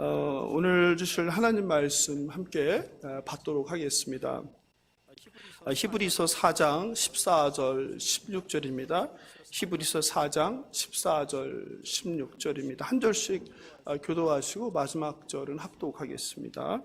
오늘 주실 하나님 말씀 함께 받도록 하겠습니다. 히브리서 4장 14절 16절입니다. 히브리서 4장 14절 16절입니다. 한 절씩 교도하시고 마지막 절은 합독하겠습니다.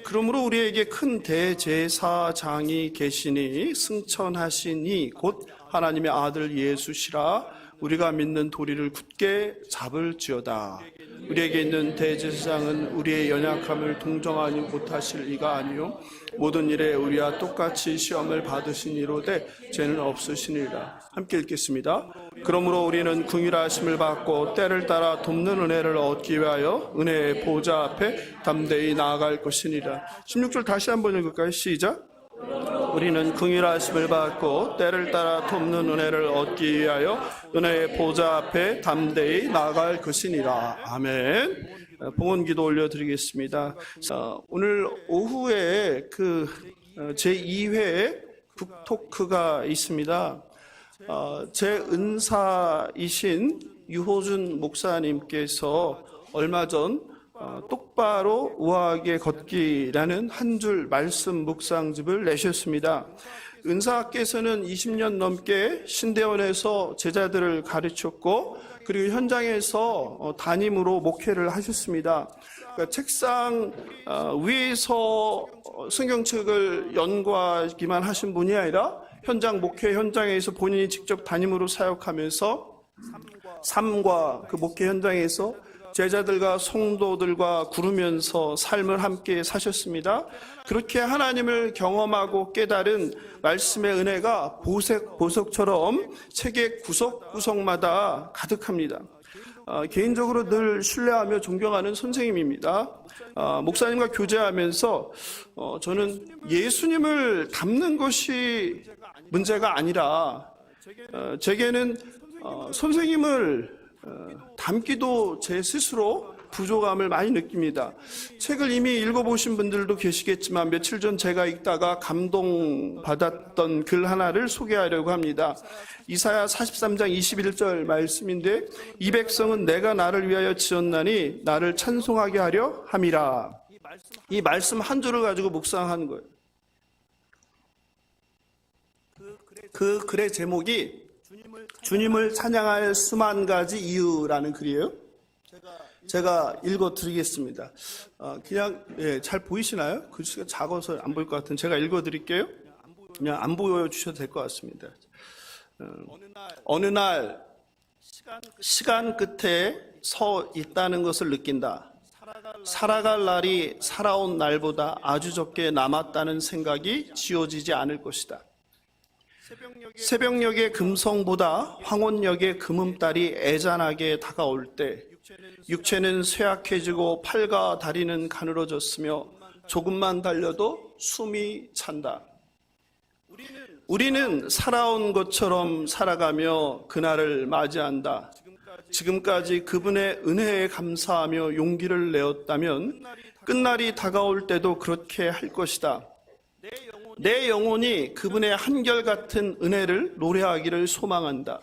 그러므로 우리에게 큰 대제사장이 계시니 승천하시니 곧 하나님의 아들 예수시라. 우리가 믿는 도리를 굳게 잡을지어다. 우리에게 있는 대제사장은 우리의 연약함을 동정하니 못하실 이가 아니요 모든 일에 우리와 똑같이 시험을 받으시니로되 죄는 없으시니라. 함께 읽겠습니다. 그러므로 우리는 긍휼하심을 받고 때를 따라 돕는 은혜를 얻기 위하여 은혜의 보좌 앞에 담대히 나아갈 것이니라. 16절 다시 한번 읽을까요? 시작. 우리는 긍휼하심을 받고 때를 따라 돕는 은혜를 얻기 위하여 은혜의 보좌 앞에 담대히 나아갈 것이니라. 아멘. 봉헌기도 올려드리겠습니다. 오늘 오후에 제2회 북토크가 있습니다. 제 은사이신 유호준 목사님께서 얼마 전 똑바로 우아하게 걷기라는 한 줄 말씀 묵상집을 내셨습니다. 은사께서는 20년 넘게 신대원에서 제자들을 가르쳤고 그리고 현장에서 담임으로 목회를 하셨습니다. 그러니까 책상 위에서 성경책을 연구하기만 하신 분이 아니라 현장 목회 현장에서 본인이 직접 담임으로 사역하면서 삶과 그 목회 현장에서 제자들과 성도들과 구르면서 삶을 함께 사셨습니다. 그렇게 하나님을 경험하고 깨달은 말씀의 은혜가 보석처럼 책의 구석구석마다 가득합니다. 개인적으로 늘 신뢰하며 존경하는 선생님입니다. 목사님과 교제하면서 저는 예수님을 닮는 것이 문제가 아니라 제게는 선생님을 닮기도 제 스스로 부족함을 많이 느낍니다. 책을 이미 읽어보신 분들도 계시겠지만 며칠 전 제가 읽다가 감동받았던 글 하나를 소개하려고 합니다. 이사야 43장 21절 말씀인데 이 백성은 내가 나를 위하여 지었나니 나를 찬송하게 하려 함이라. 이 말씀 한 줄을 가지고 묵상하는 거예요. 그 글의 제목이 주님을 찬양할 수만 가지 이유라는 글이에요. 제가 읽어드리겠습니다. 그냥 잘 보이시나요? 글씨가 작아서 안 보일 것 같은데 제가 읽어드릴게요. 그냥 안 보여주셔도 될 것 같습니다. 어느 날 시간 끝에 서 있다는 것을 느낀다. 살아갈 날이 살아온 날보다 아주 적게 남았다는 생각이 지워지지 않을 것이다. 새벽녘의 금성보다 황혼역의 금음달이 애잔하게 다가올 때 육체는 쇠약해지고 팔과 다리는 가늘어졌으며 조금만 달려도 숨이 찬다. 우리는 살아온 것처럼 살아가며 그날을 맞이한다. 지금까지 그분의 은혜에 감사하며 용기를 내었다면 끝날이 다가올 때도 그렇게 할 것이다. 내 영혼이 그분의 한결같은 은혜를 노래하기를 소망한다.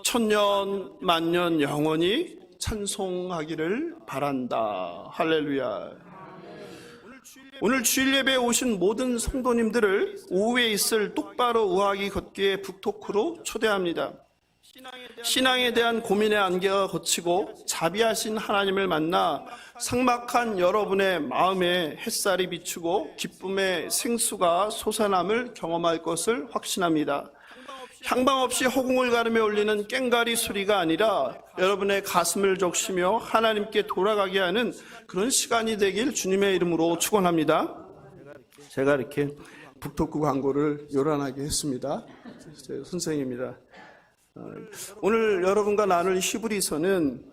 천년 만년 영원히 찬송하기를 바란다. 할렐루야. 오늘 주일 예배에 오신 모든 성도님들을 오후에 있을 똑바로 우아하게 걷기에 북토크로 초대합니다. 신앙에 대한 고민의 안개가 걷히고 자비하신 하나님을 만나 삭막한 여러분의 마음에 햇살이 비추고 기쁨의 생수가 솟아남을 경험할 것을 확신합니다. 향방 없이 허공을 가르며 울리는 꽹가리 소리가 아니라 여러분의 가슴을 적시며 하나님께 돌아가게 하는 그런 시간이 되길 주님의 이름으로 축원합니다. 제가 이렇게 북토크 광고를 요란하게 했습니다. 제 선생입니다. 오늘 여러분과 나눌 히브리서는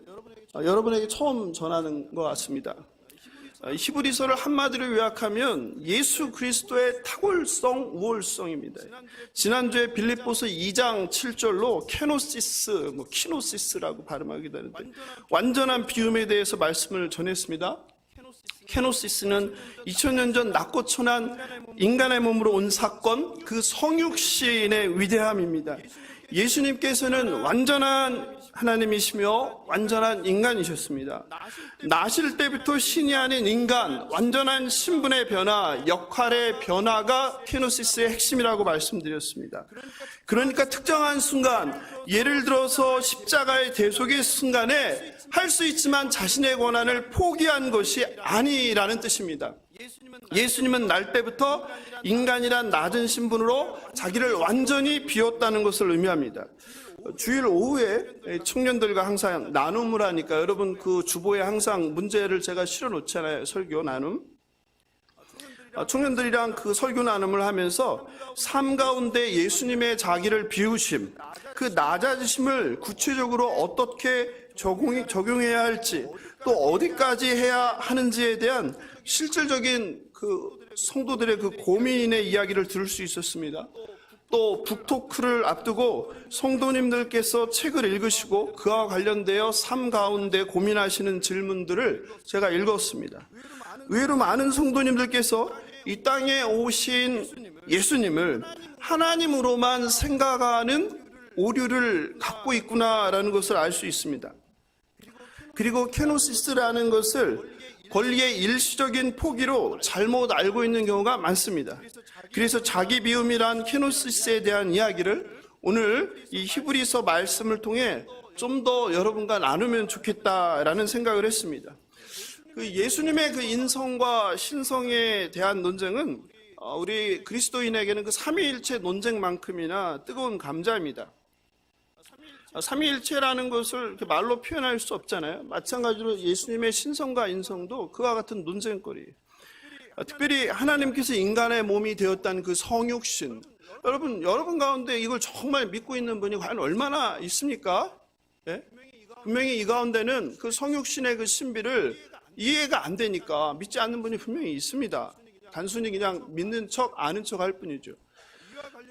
여러분에게 처음 전하는 것 같습니다. 히브리서를 한마디로 요약하면 예수 그리스도의 탁월성, 우월성입니다. 지난주에 빌립보서 2장 7절로 키노시스라고 발음하기도 하는데 완전한 비움에 대해서 말씀을 전했습니다. 케노시스는 2000년 전 낮고 천한 인간의 몸으로 온 사건, 그 성육신의 위대함입니다. 예수님께서는 완전한 하나님이시며 완전한 인간이셨습니다. 나실 때부터 신이 아닌 인간, 완전한 신분의 변화, 역할의 변화가 케노시스의 핵심이라고 말씀드렸습니다. 그러니까 특정한 순간, 예를 들어서 십자가의 대속의 순간에 할 수 있지만 자신의 권한을 포기한 것이 아니라는 뜻입니다. 예수님은 날 때부터 인간이란 낮은 신분으로 자기를 완전히 비웠다는 것을 의미합니다. 주일 오후에 청년들과 항상 나눔을 하니까 여러분 그 주보에 항상 문제를 제가 실어 놓잖아요. 설교 나눔. 청년들이랑 그 설교 나눔을 하면서 삶 가운데 예수님의 자기를 비우심, 그 낮아지심을 구체적으로 어떻게 적용해야 할지, 또 어디까지 해야 하는지에 대한 실질적인 그 성도들의 그 고민의 이야기를 들을 수 있었습니다. 또 북토크를 앞두고 성도님들께서 책을 읽으시고 그와 관련되어 삶 가운데 고민하시는 질문들을 제가 읽었습니다. 의외로 많은 성도님들께서 이 땅에 오신 예수님을 하나님으로만 생각하는 오류를 갖고 있구나라는 것을 알 수 있습니다. 그리고 케노시스라는 것을 권리의 일시적인 포기로 잘못 알고 있는 경우가 많습니다. 그래서 자기 비움이란 케노시스에 대한 이야기를 오늘 이 히브리서 말씀을 통해 좀 더 여러분과 나누면 좋겠다라는 생각을 했습니다. 그 예수님의 그 인성과 신성에 대한 논쟁은 우리 그리스도인에게는 그 삼위일체 논쟁만큼이나 뜨거운 감자입니다. 삼위일체라는 것을 이렇게 말로 표현할 수 없잖아요. 마찬가지로 예수님의 신성과 인성도 그와 같은 논쟁거리예요. 특별히 하나님께서 인간의 몸이 되었다는 그 성육신, 여러분 가운데 이걸 정말 믿고 있는 분이 과연 얼마나 있습니까? 네? 분명히 이 가운데는 그 성육신의 그 신비를 이해가 안 되니까 믿지 않는 분이 분명히 있습니다. 단순히 그냥 믿는 척 아는 척 할 뿐이죠.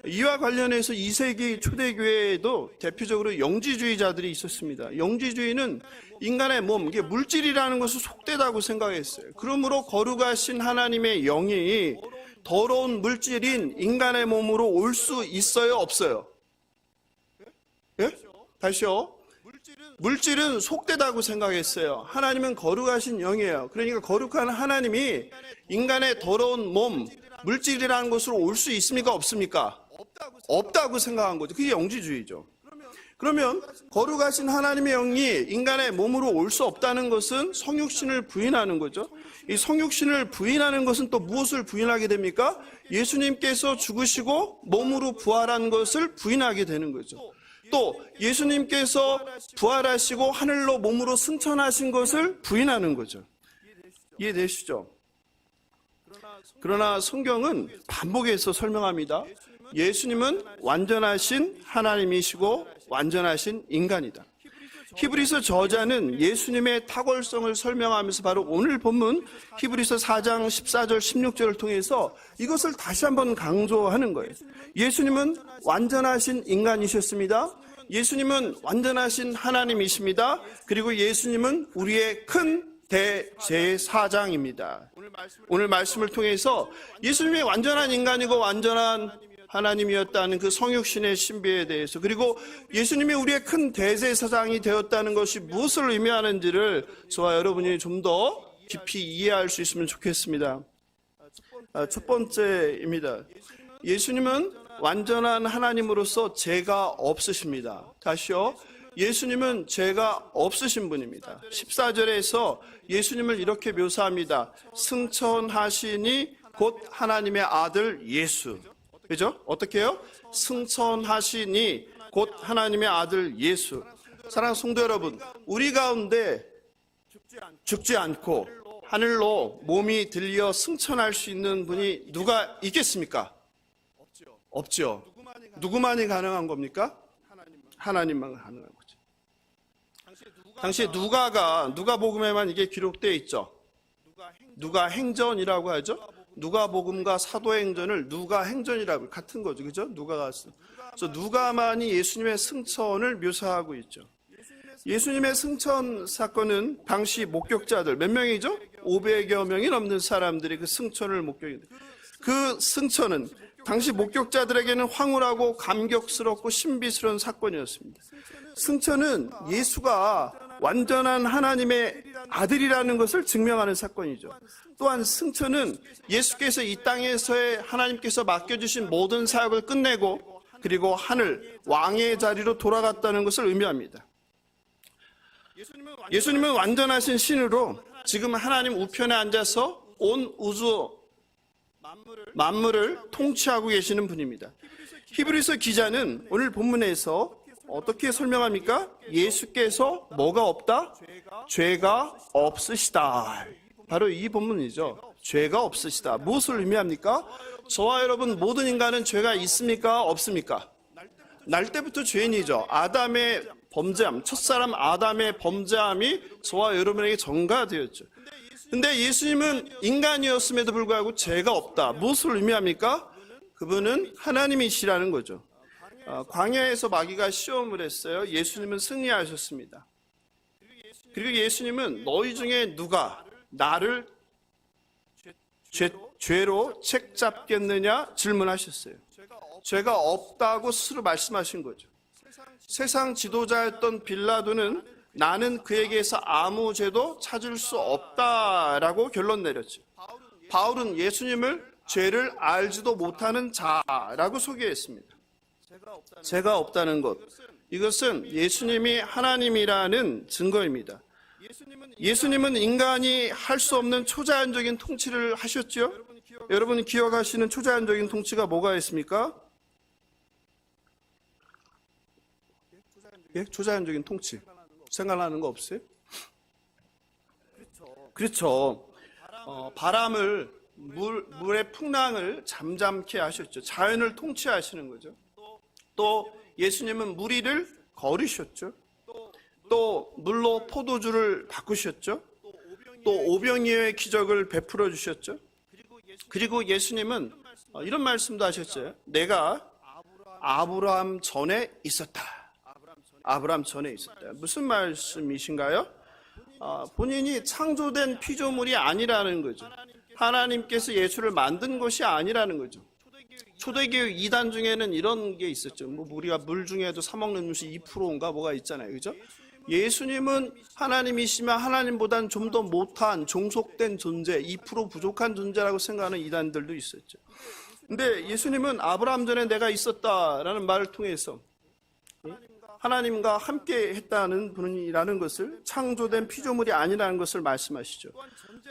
이와 관련해서 2세기 초대교회에도 대표적으로 영지주의자들이 있었습니다. 영지주의는 인간의 몸, 이게 물질이라는 것을 속되다고 생각했어요. 그러므로 거룩하신 하나님의 영이 더러운 물질인 인간의 몸으로 올 수 있어요, 없어요? 예? 다시요. 물질은 속되다고 생각했어요. 하나님은 거룩하신 영이에요. 그러니까 거룩한 하나님이 인간의 더러운 몸, 물질이라는 것으로 올 수 있습니까, 없습니까? 없다고 생각한 거죠. 그게 영지주의죠. 그러면 거룩하신 하나님의 영이 인간의 몸으로 올 수 없다는 것은 성육신을 부인하는 거죠. 이 성육신을 부인하는 것은 또 무엇을 부인하게 됩니까? 예수님께서 죽으시고 몸으로 부활한 것을 부인하게 되는 거죠. 또 예수님께서 부활하시고 하늘로 몸으로 승천하신 것을 부인하는 거죠. 이해되시죠? 그러나 성경은 반복해서 설명합니다. 예수님은 완전하신 하나님이시고 완전하신 인간이다. 히브리서 저자는 예수님의 탁월성을 설명하면서 바로 오늘 본문 히브리서 4장 14절 16절을 통해서 이것을 다시 한번 강조하는 거예요. 예수님은 완전하신 인간이셨습니다. 예수님은 완전하신 하나님이십니다. 그리고 예수님은 우리의 큰 대제사장입니다. 오늘 말씀을 통해서 예수님이 완전한 인간이고 완전한 하나님이었다는 그 성육신의 신비에 대해서, 그리고 예수님이 우리의 큰 대제사장이 되었다는 것이 무엇을 의미하는지를 저와 여러분이 좀 더 깊이 이해할 수 있으면 좋겠습니다. 첫 번째입니다. 예수님은 완전한 하나님으로서 죄가 없으십니다. 다시요. 예수님은 죄가 없으신 분입니다. 14절에서 예수님을 이렇게 묘사합니다. 승천하시니 곧 하나님의 아들 예수. 그죠? 어떻게 해요? 승천하시니 곧 하나님의 아들 예수. 사랑하는 성도 여러분, 우리 가운데 죽지 않고 하늘로 몸이 들려 승천할 수 있는 분이 누가 있겠습니까? 없죠. 누구만이 가능한 겁니까? 하나님만 가능한 거죠. 당시에 누가복음에만 이게 기록되어 있죠. 누가행전이라고 하죠. 누가복음과 사도행전을 누가행전이라고 같은 거죠. 그죠? 누가가 그래서 누가만이 예수님의 승천을 묘사하고 있죠. 예수님의 승천 사건은 당시 목격자들 몇 명이죠? 500여 명이 넘는 사람들이 그 승천을 목격했는데, 그 승천은 당시 목격자들에게는 황홀하고 감격스럽고 신비스러운 사건이었습니다. 승천은 예수가 완전한 하나님의 아들이라는 것을 증명하는 사건이죠. 또한 승천은 예수께서 이 땅에서의 하나님께서 맡겨주신 모든 사역을 끝내고 그리고 하늘 왕의 자리로 돌아갔다는 것을 의미합니다. 예수님은 완전하신 신으로 지금 하나님 우편에 앉아서 온 우주 만물을 통치하고 계시는 분입니다. 히브리서 기자는 오늘 본문에서 어떻게 설명합니까? 예수께서 뭐가 없다? 죄가 없으시다. 바로 이 본문이죠. 죄가 없으시다. 무엇을 의미합니까? 저와 여러분 모든 인간은 죄가 있습니까? 없습니까? 날 때부터 죄인이죠. 아담의 범죄함, 첫사람 아담의 범죄함이 저와 여러분에게 전가되었죠. 근데 예수님은 인간이었음에도 불구하고 죄가 없다. 무엇을 의미합니까? 그분은 하나님이시라는 거죠. 광야에서 마귀가 시험을 했어요. 예수님은 승리하셨습니다. 그리고 예수님은 너희 중에 누가 나를 죄로 책잡겠느냐 질문하셨어요. 죄가 없다고 스스로 말씀하신 거죠. 세상 지도자였던 빌라도는 나는 그에게서 아무 죄도 찾을 수 없다라고 결론 내렸죠. 바울은 예수님을 죄를 알지도 못하는 자라고 소개했습니다. 죄가 없다는 것, 이것은 예수님이 하나님이라는 증거입니다. 예수님은 인간이 할 수 없는 초자연적인 통치를 하셨죠. 여러분 기억하시는 초자연적인 통치가 뭐가 있습니까? 예? 초자연적인 통치 생각나는 거 없어요? 그렇죠. 바람을 물의 풍랑을 잠잠케 하셨죠. 자연을 통치하시는 거죠. 또 예수님은 물 위를 걸으셨죠. 또 물로 포도주를 바꾸셨죠. 또 오병이어의 기적을 베풀어 주셨죠. 그리고 예수님은 이런 말씀도 하셨죠. 내가 아브라함 전에 있었다. 아브라함 전에 있었다. 무슨 말씀이신가요? 본인이 창조된 피조물이 아니라는 거죠. 하나님께서 예수를 만든 것이 아니라는 거죠. 초대교회 2단 중에는 이런 게 있었죠. 우리가 물 중에도 사먹는 음식 2%인가 뭐가 있잖아요. 그죠? 예수님은 하나님이시면 하나님보다는 좀 더 못한 종속된 존재, 2% 부족한 존재라고 생각하는 이단들도 있었죠. 근데 예수님은 아브라함 전에 내가 있었다라는 말을 통해서 하나님과 함께 했다는 분이라는 것을, 창조된 피조물이 아니라는 것을 말씀하시죠.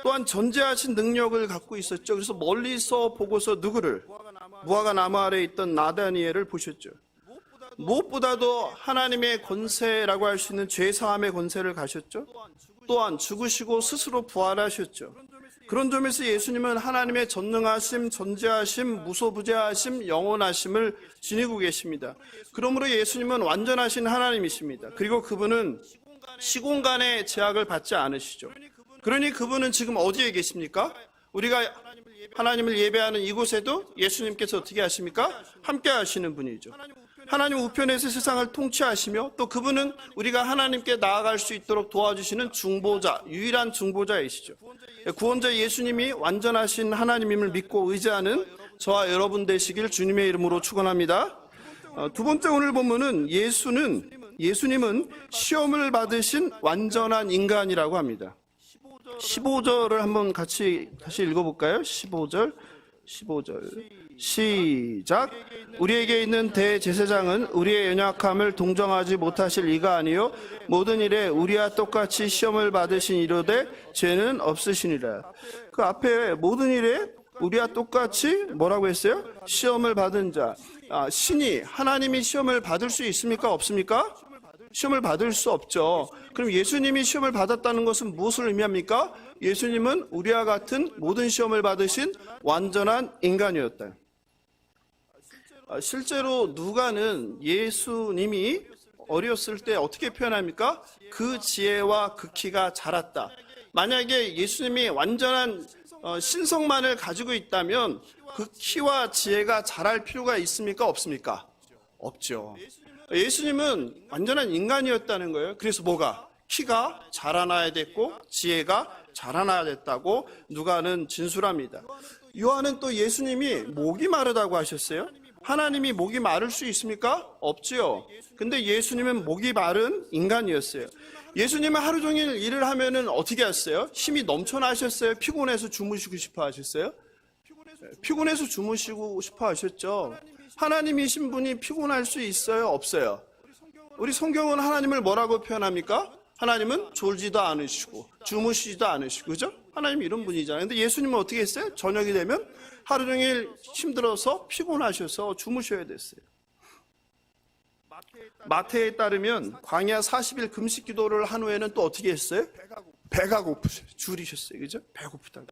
또한 전제하신 능력을 갖고 있었죠. 그래서 멀리서 보고서 누구를? 무화과 나무 아래에 있던 나다니엘을 보셨죠. 무엇보다도 하나님의 권세라고 할 수 있는 죄사함의 권세를 가셨죠. 또한 죽으시고 스스로 부활하셨죠. 그런 점에서 예수님은 하나님의 전능하심, 전지하심, 무소부재하심, 영원하심을 지니고 계십니다. 그러므로 예수님은 완전하신 하나님이십니다. 그리고 그분은 시공간의 제약을 받지 않으시죠. 그러니 그분은 지금 어디에 계십니까? 우리가 하나님을 예배하는 이곳에도 예수님께서 어떻게 하십니까? 함께 하시는 분이죠. 하나님 우편에서 세상을 통치하시며 또 그분은 우리가 하나님께 나아갈 수 있도록 도와주시는 중보자, 유일한 중보자이시죠. 구원자 예수님이 완전하신 하나님임을 믿고 의지하는 저와 여러분 되시길 주님의 이름으로 축원합니다. 두 번째 오늘 본문은 예수님은 시험을 받으신 완전한 인간이라고 합니다. 15절을 한번 같이 다시 읽어볼까요? 15절 시작. 우리에게 있는 대제사장은 우리의 연약함을 동정하지 못하실 이가 아니요 모든 일에 우리와 똑같이 시험을 받으신 이로되 죄는 없으시니라. 그 앞에 모든 일에 우리와 똑같이 뭐라고 했어요? 시험을 받은 자. 신이, 하나님이 시험을 받을 수 있습니까? 없습니까? 시험을 받을 수 없죠. 그럼 예수님이 시험을 받았다는 것은 무엇을 의미합니까? 예수님은 우리와 같은 모든 시험을 받으신 완전한 인간이었다. 실제로 누가는 예수님이 어렸을 때 어떻게 표현합니까? 그 지혜와 그 키가 자랐다. 만약에 예수님이 완전한 신성만을 가지고 있다면 그 키와 지혜가 자랄 필요가 있습니까? 없습니까? 없죠. 예수님은 완전한 인간이었다는 거예요. 그래서 뭐가? 키가 자라나야 됐고 지혜가 자라나야 됐다고 누가는 진술합니다. 요한은 또 예수님이 목이 마르다고 하셨어요. 하나님이 목이 마를 수 있습니까? 없지요. 근데 예수님은 목이 마른 인간이었어요. 예수님은 하루 종일 일을 하면은 어떻게 했어요? 힘이 넘쳐나셨어요? 피곤해서 주무시고 싶어 하셨어요? 피곤해서 주무시고 싶어 하셨죠. 하나님이신 분이 피곤할 수 있어요? 없어요? 우리 성경은 하나님을 뭐라고 표현합니까? 하나님은 졸지도 않으시고 주무시지도 않으시고, 그죠? 하나님 이런 분이잖아요. 근데 예수님은 어떻게 했어요? 저녁이 되면 하루 종일 힘들어서 피곤하셔서 주무셔야 됐어요. 마태에 따르면 광야 40일 금식 기도를 한 후에는 또 어떻게 했어요? 배가 고프셔요. 줄이셨어요. 그죠? 배고프다고.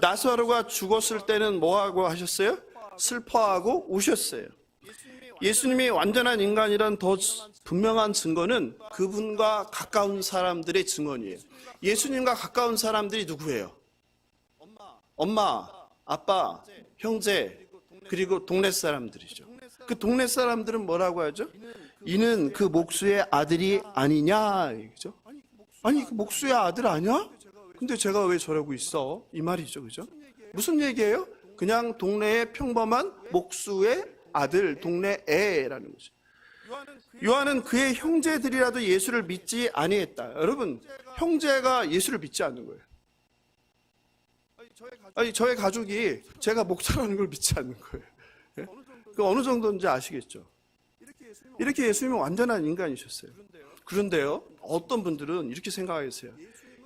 나사로가 죽었을 때는 뭐하고 하셨어요? 슬퍼하고 우셨어요. 예수님이 완전한 인간이란 더 분명한 증거는 그분과 가까운 사람들의 증언이에요. 예수님과 가까운 사람들이 누구예요? 엄마, 아빠, 형제, 그리고 동네 사람들이죠. 그 동네 사람들은 뭐라고 하죠? 이는 그 목수의 아들이 아니냐, 그죠? 아니, 그 목수의 아들 아니야? 근데 제가 왜 저러고 있어? 이 말이죠, 그죠? 무슨 얘기예요? 그냥 동네의 평범한 목수의 아들, 동네 애라는 거죠. 요한은 그의 형제들이라도 예수를 믿지 아니했다. 여러분, 형제가 예수를 믿지 않는 거예요. 아니, 저의 가족이 제가 목사라는 걸 믿지 않는 거예요. 예? 그 어느 정도인지 아시겠죠? 이렇게 예수님은 완전한 인간이셨어요. 그런데요, 어떤 분들은 이렇게 생각하겠어요.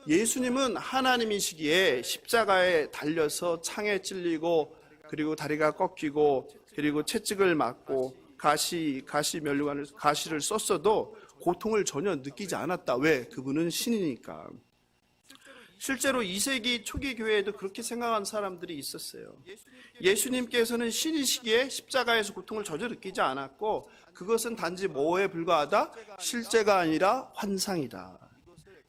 예수님은 하나님이시기에 십자가에 달려서 창에 찔리고, 그리고 다리가 꺾이고, 그리고 채찍을 맞고 가시를 썼어도 고통을 전혀 느끼지 않았다. 왜? 그분은 신이니까. 실제로 2세기 초기 교회에도 그렇게 생각한 사람들이 있었어요. 예수님께서는 신이시기에 십자가에서 고통을 전혀 느끼지 않았고, 그것은 단지 뭐에 불과하다? 실제가 아니라 환상이다.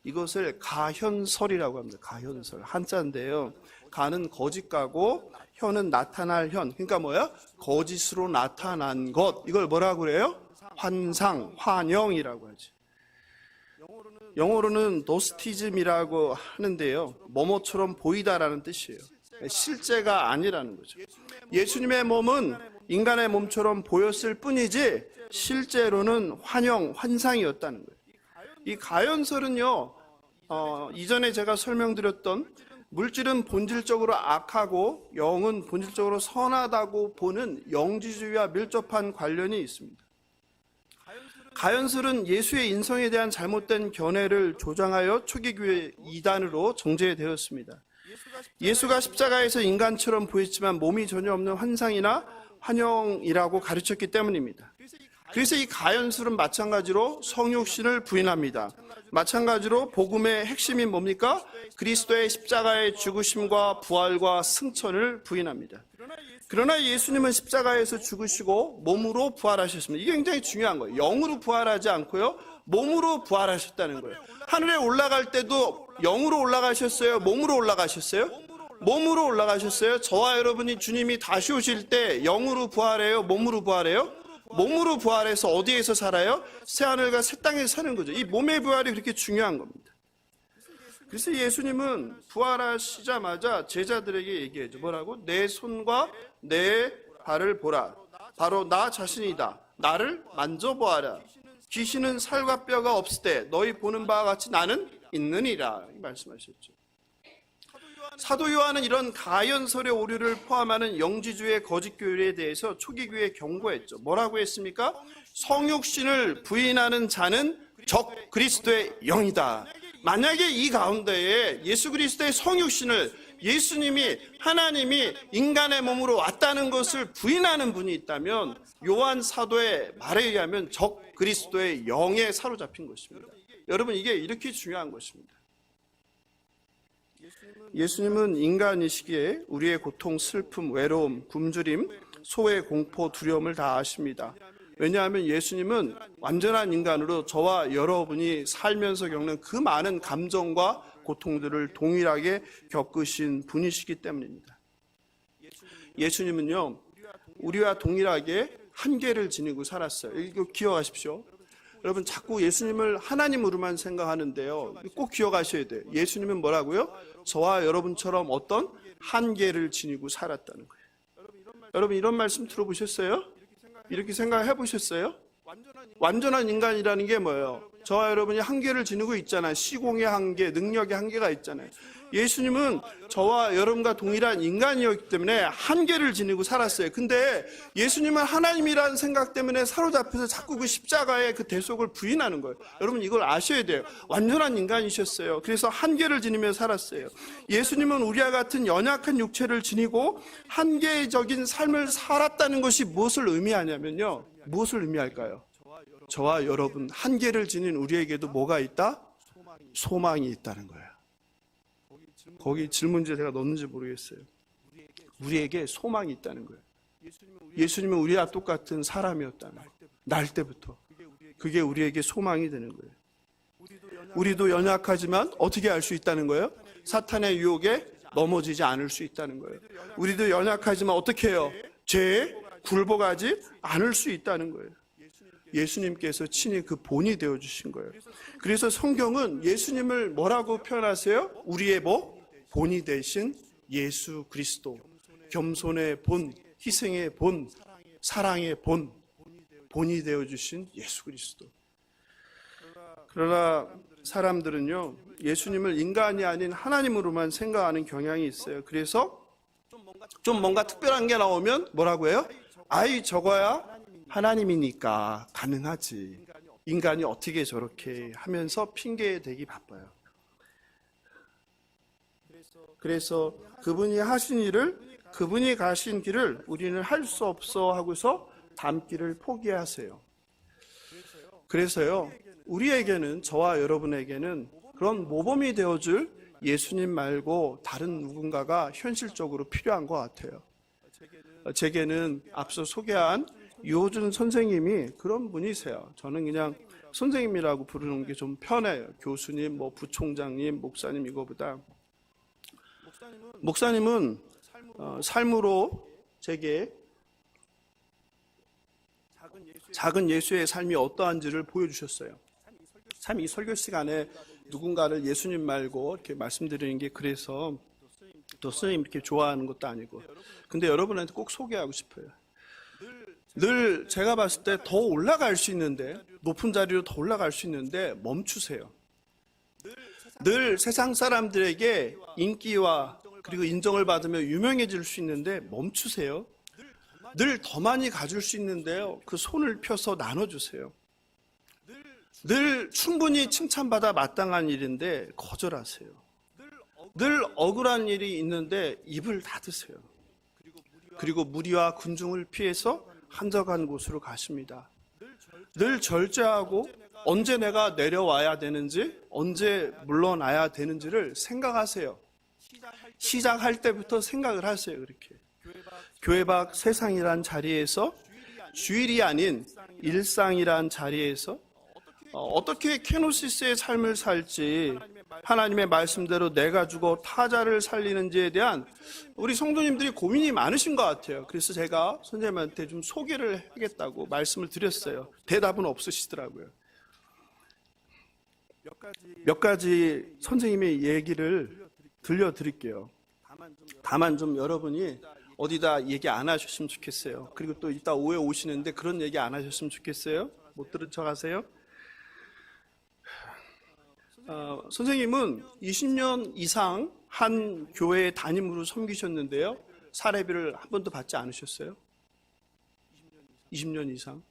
이것을 가현설이라고 합니다. 가현설. 한자인데요. 가는 거짓가고 현은 나타날 현. 그러니까 뭐야? 거짓으로 나타난 것. 이걸 뭐라고 그래요? 환상, 환영이라고 하지. 영어로는 노스티즘이라고 하는데요. 뭐뭐처럼 보이다라는 뜻이에요. 실제가 아니라는 거죠. 예수님의 몸은 인간의 몸처럼 보였을 뿐이지 실제로는 환상이었다는 거예요. 이 가연설은요, 이전에 제가 설명드렸던 물질은 본질적으로 악하고 영은 본질적으로 선하다고 보는 영지주의와 밀접한 관련이 있습니다. 가연설은 예수의 인성에 대한 잘못된 견해를 조장하여 초기교회 이단으로 정제되었습니다. 예수가 십자가에서 인간처럼 보였지만 몸이 전혀 없는 환상이나 환영이라고 가르쳤기 때문입니다. 그래서 이 가연설은 마찬가지로 성육신을 부인합니다. 마찬가지로 복음의 핵심이 뭡니까? 그리스도의 십자가의 죽으심과 부활과 승천을 부인합니다. 그러나 예수님은 십자가에서 죽으시고 몸으로 부활하셨습니다. 이게 굉장히 중요한 거예요. 영으로 부활하지 않고요, 몸으로 부활하셨다는 거예요. 하늘에 올라갈 때도 영으로 올라가셨어요? 몸으로 올라가셨어요? 몸으로 올라가셨어요. 저와 여러분이 주님이 다시 오실 때 영으로 부활해요? 몸으로 부활해요? 몸으로 부활해서 어디에서 살아요? 새하늘과 새 땅에서 사는 거죠. 이 몸의 부활이 그렇게 중요한 겁니다. 그래서 예수님은 부활하시자마자 제자들에게 얘기해줘. 뭐라고? 내 손과 내 발을 보라. 바로 나 자신이다. 나를 만져보아라. 귀신은 살과 뼈가 없을 때 너희 보는 바와 같이 나는 있느니라. 말씀하셨죠. 사도 요한은 이런 가연설의 오류를 포함하는 영지주의 거짓교리에 대해서 초기교회에 경고했죠. 뭐라고 했습니까? 성육신을 부인하는 자는 적 그리스도의 영이다. 만약에 이 가운데에 예수 그리스도의 성육신을, 예수님이, 하나님이 인간의 몸으로 왔다는 것을 부인하는 분이 있다면 요한 사도의 말에 의하면 적 그리스도의 영에 사로잡힌 것입니다. 여러분, 이게 이렇게 중요한 것입니다. 예수님은 인간이시기에 우리의 고통, 슬픔, 외로움, 굶주림, 소외, 공포, 두려움을 다 아십니다. 왜냐하면 예수님은 완전한 인간으로 저와 여러분이 살면서 겪는 그 많은 감정과 고통들을 동일하게 겪으신 분이시기 때문입니다. 예수님은요, 우리와 동일하게 한계를 지니고 살았어요. 이거 기억하십시오. 여러분 자꾸 예수님을 하나님으로만 생각하는데요. 꼭 기억하셔야 돼요. 예수님은 뭐라고요? 저와 여러분처럼 어떤 한계를 지니고 살았다는 거예요. 여러분 이런 말씀 들어보셨어요? 이렇게 생각해 보셨어요? 완전한 인간이라는 게 뭐예요? 저와 여러분이 한계를 지니고 있잖아요. 시공의 한계, 능력의 한계가 있잖아요. 예수님은 저와 여러분과 동일한 인간이었기 때문에 한계를 지니고 살았어요. 근데 예수님은 하나님이라는 생각 때문에 사로잡혀서 자꾸 그 십자가의 그 대속을 부인하는 거예요. 여러분 이걸 아셔야 돼요. 완전한 인간이셨어요. 그래서 한계를 지니며 살았어요. 예수님은 우리와 같은 연약한 육체를 지니고 한계적인 삶을 살았다는 것이 무엇을 의미하냐면요. 무엇을 의미할까요? 저와 여러분 한계를 지닌 우리에게도 뭐가 있다? 소망이 있다는 거예요. 거기 질문지 제가 넣었는지 모르겠어요. 우리에게 소망이 있다는 거예요. 예수님은 우리와 똑같은 사람이었다는 거예요. 날 때부터. 그게 우리에게 소망이 되는 거예요. 우리도 연약하지만 어떻게 할 수 있다는 거예요? 사탄의 유혹에 넘어지지 않을 수 있다는 거예요. 우리도 연약하지만 어떻게 해요? 죄에 굴복하지 않을 수 있다는 거예요. 예수님께서 친히 그 본이 되어주신 거예요. 그래서 성경은 예수님을 뭐라고 표현하세요? 우리의 본이 되신 예수 그리스도. 겸손의 본, 희생의 본, 사랑의 본이 되어주신 예수 그리스도. 그러나 사람들은요, 예수님을 인간이 아닌 하나님으로만 생각하는 경향이 있어요. 그래서 좀 뭔가 특별한 게 나오면 뭐라고 해요? 아이, 저거야 하나님이니까 가능하지. 인간이 어떻게 저렇게 하면서 핑계대기 바빠요. 그래서 그분이 하신 일을, 그분이 가신 길을 우리는 할 수 없어 하고서 담기를 포기하세요. 그래서요, 우리에게는, 저와 여러분에게는 그런 모범이 되어줄 예수님 말고 다른 누군가가 현실적으로 필요한 것 같아요. 제게는 앞서 소개한 유호준 선생님이 그런 분이세요. 저는 그냥 선생님이라고 부르는 게 좀 편해요. 교수님, 부총장님, 목사님 이거보다. 목사님은 삶으로 제게 작은 예수의 삶이 어떠한지를 보여주셨어요. 참 이 설교 시간에 누군가를 예수님 말고 이렇게 말씀드리는 게 그래서 또 선생님 이렇게 좋아하는 것도 아니고. 근데 여러분한테 꼭 소개하고 싶어요. 늘 제가 봤을 때 더 올라갈 수 있는데, 높은 자리로 더 올라갈 수 있는데 멈추세요. 늘 세상 사람들에게 인기와 그리고 인정을 받으며 유명해질 수 있는데 멈추세요. 늘 더 많이 가질 수 있는데요, 그 손을 펴서 나눠주세요. 늘 충분히 칭찬받아 마땅한 일인데 거절하세요. 늘 억울한 일이 있는데 입을 닫으세요. 그리고 무리와 군중을 피해서 한적한 곳으로 가십니다. 늘 절제하고 언제 내가 내려와야 되는지, 언제 물러나야 되는지를 생각하세요. 시작할 때부터 생각을 하세요. 그렇게 교회 밖 세상이란 자리에서, 주일이 아닌 일상이란 자리에서 어떻게 케노시스의 삶을 살지, 하나님의 말씀대로 내가 죽어 타자를 살리는지에 대한 우리 성도님들이 고민이 많으신 것 같아요. 그래서 제가 선생님한테 좀 소개를 하겠다고 말씀을 드렸어요. 대답은 없으시더라고요. 몇 가지 선생님의 얘기를 들려드릴게요. 다만 좀 여러분이 어디다 얘기 안 하셨으면 좋겠어요. 그리고 또 이따 오후에 오시는데 그런 얘기 안 하셨으면 좋겠어요. 못 들은 척 하세요. 선생님은 20년 이상 한 교회에 담임으로 섬기셨는데요, 사례비를 한 번도 받지 않으셨어요? 20년 이상.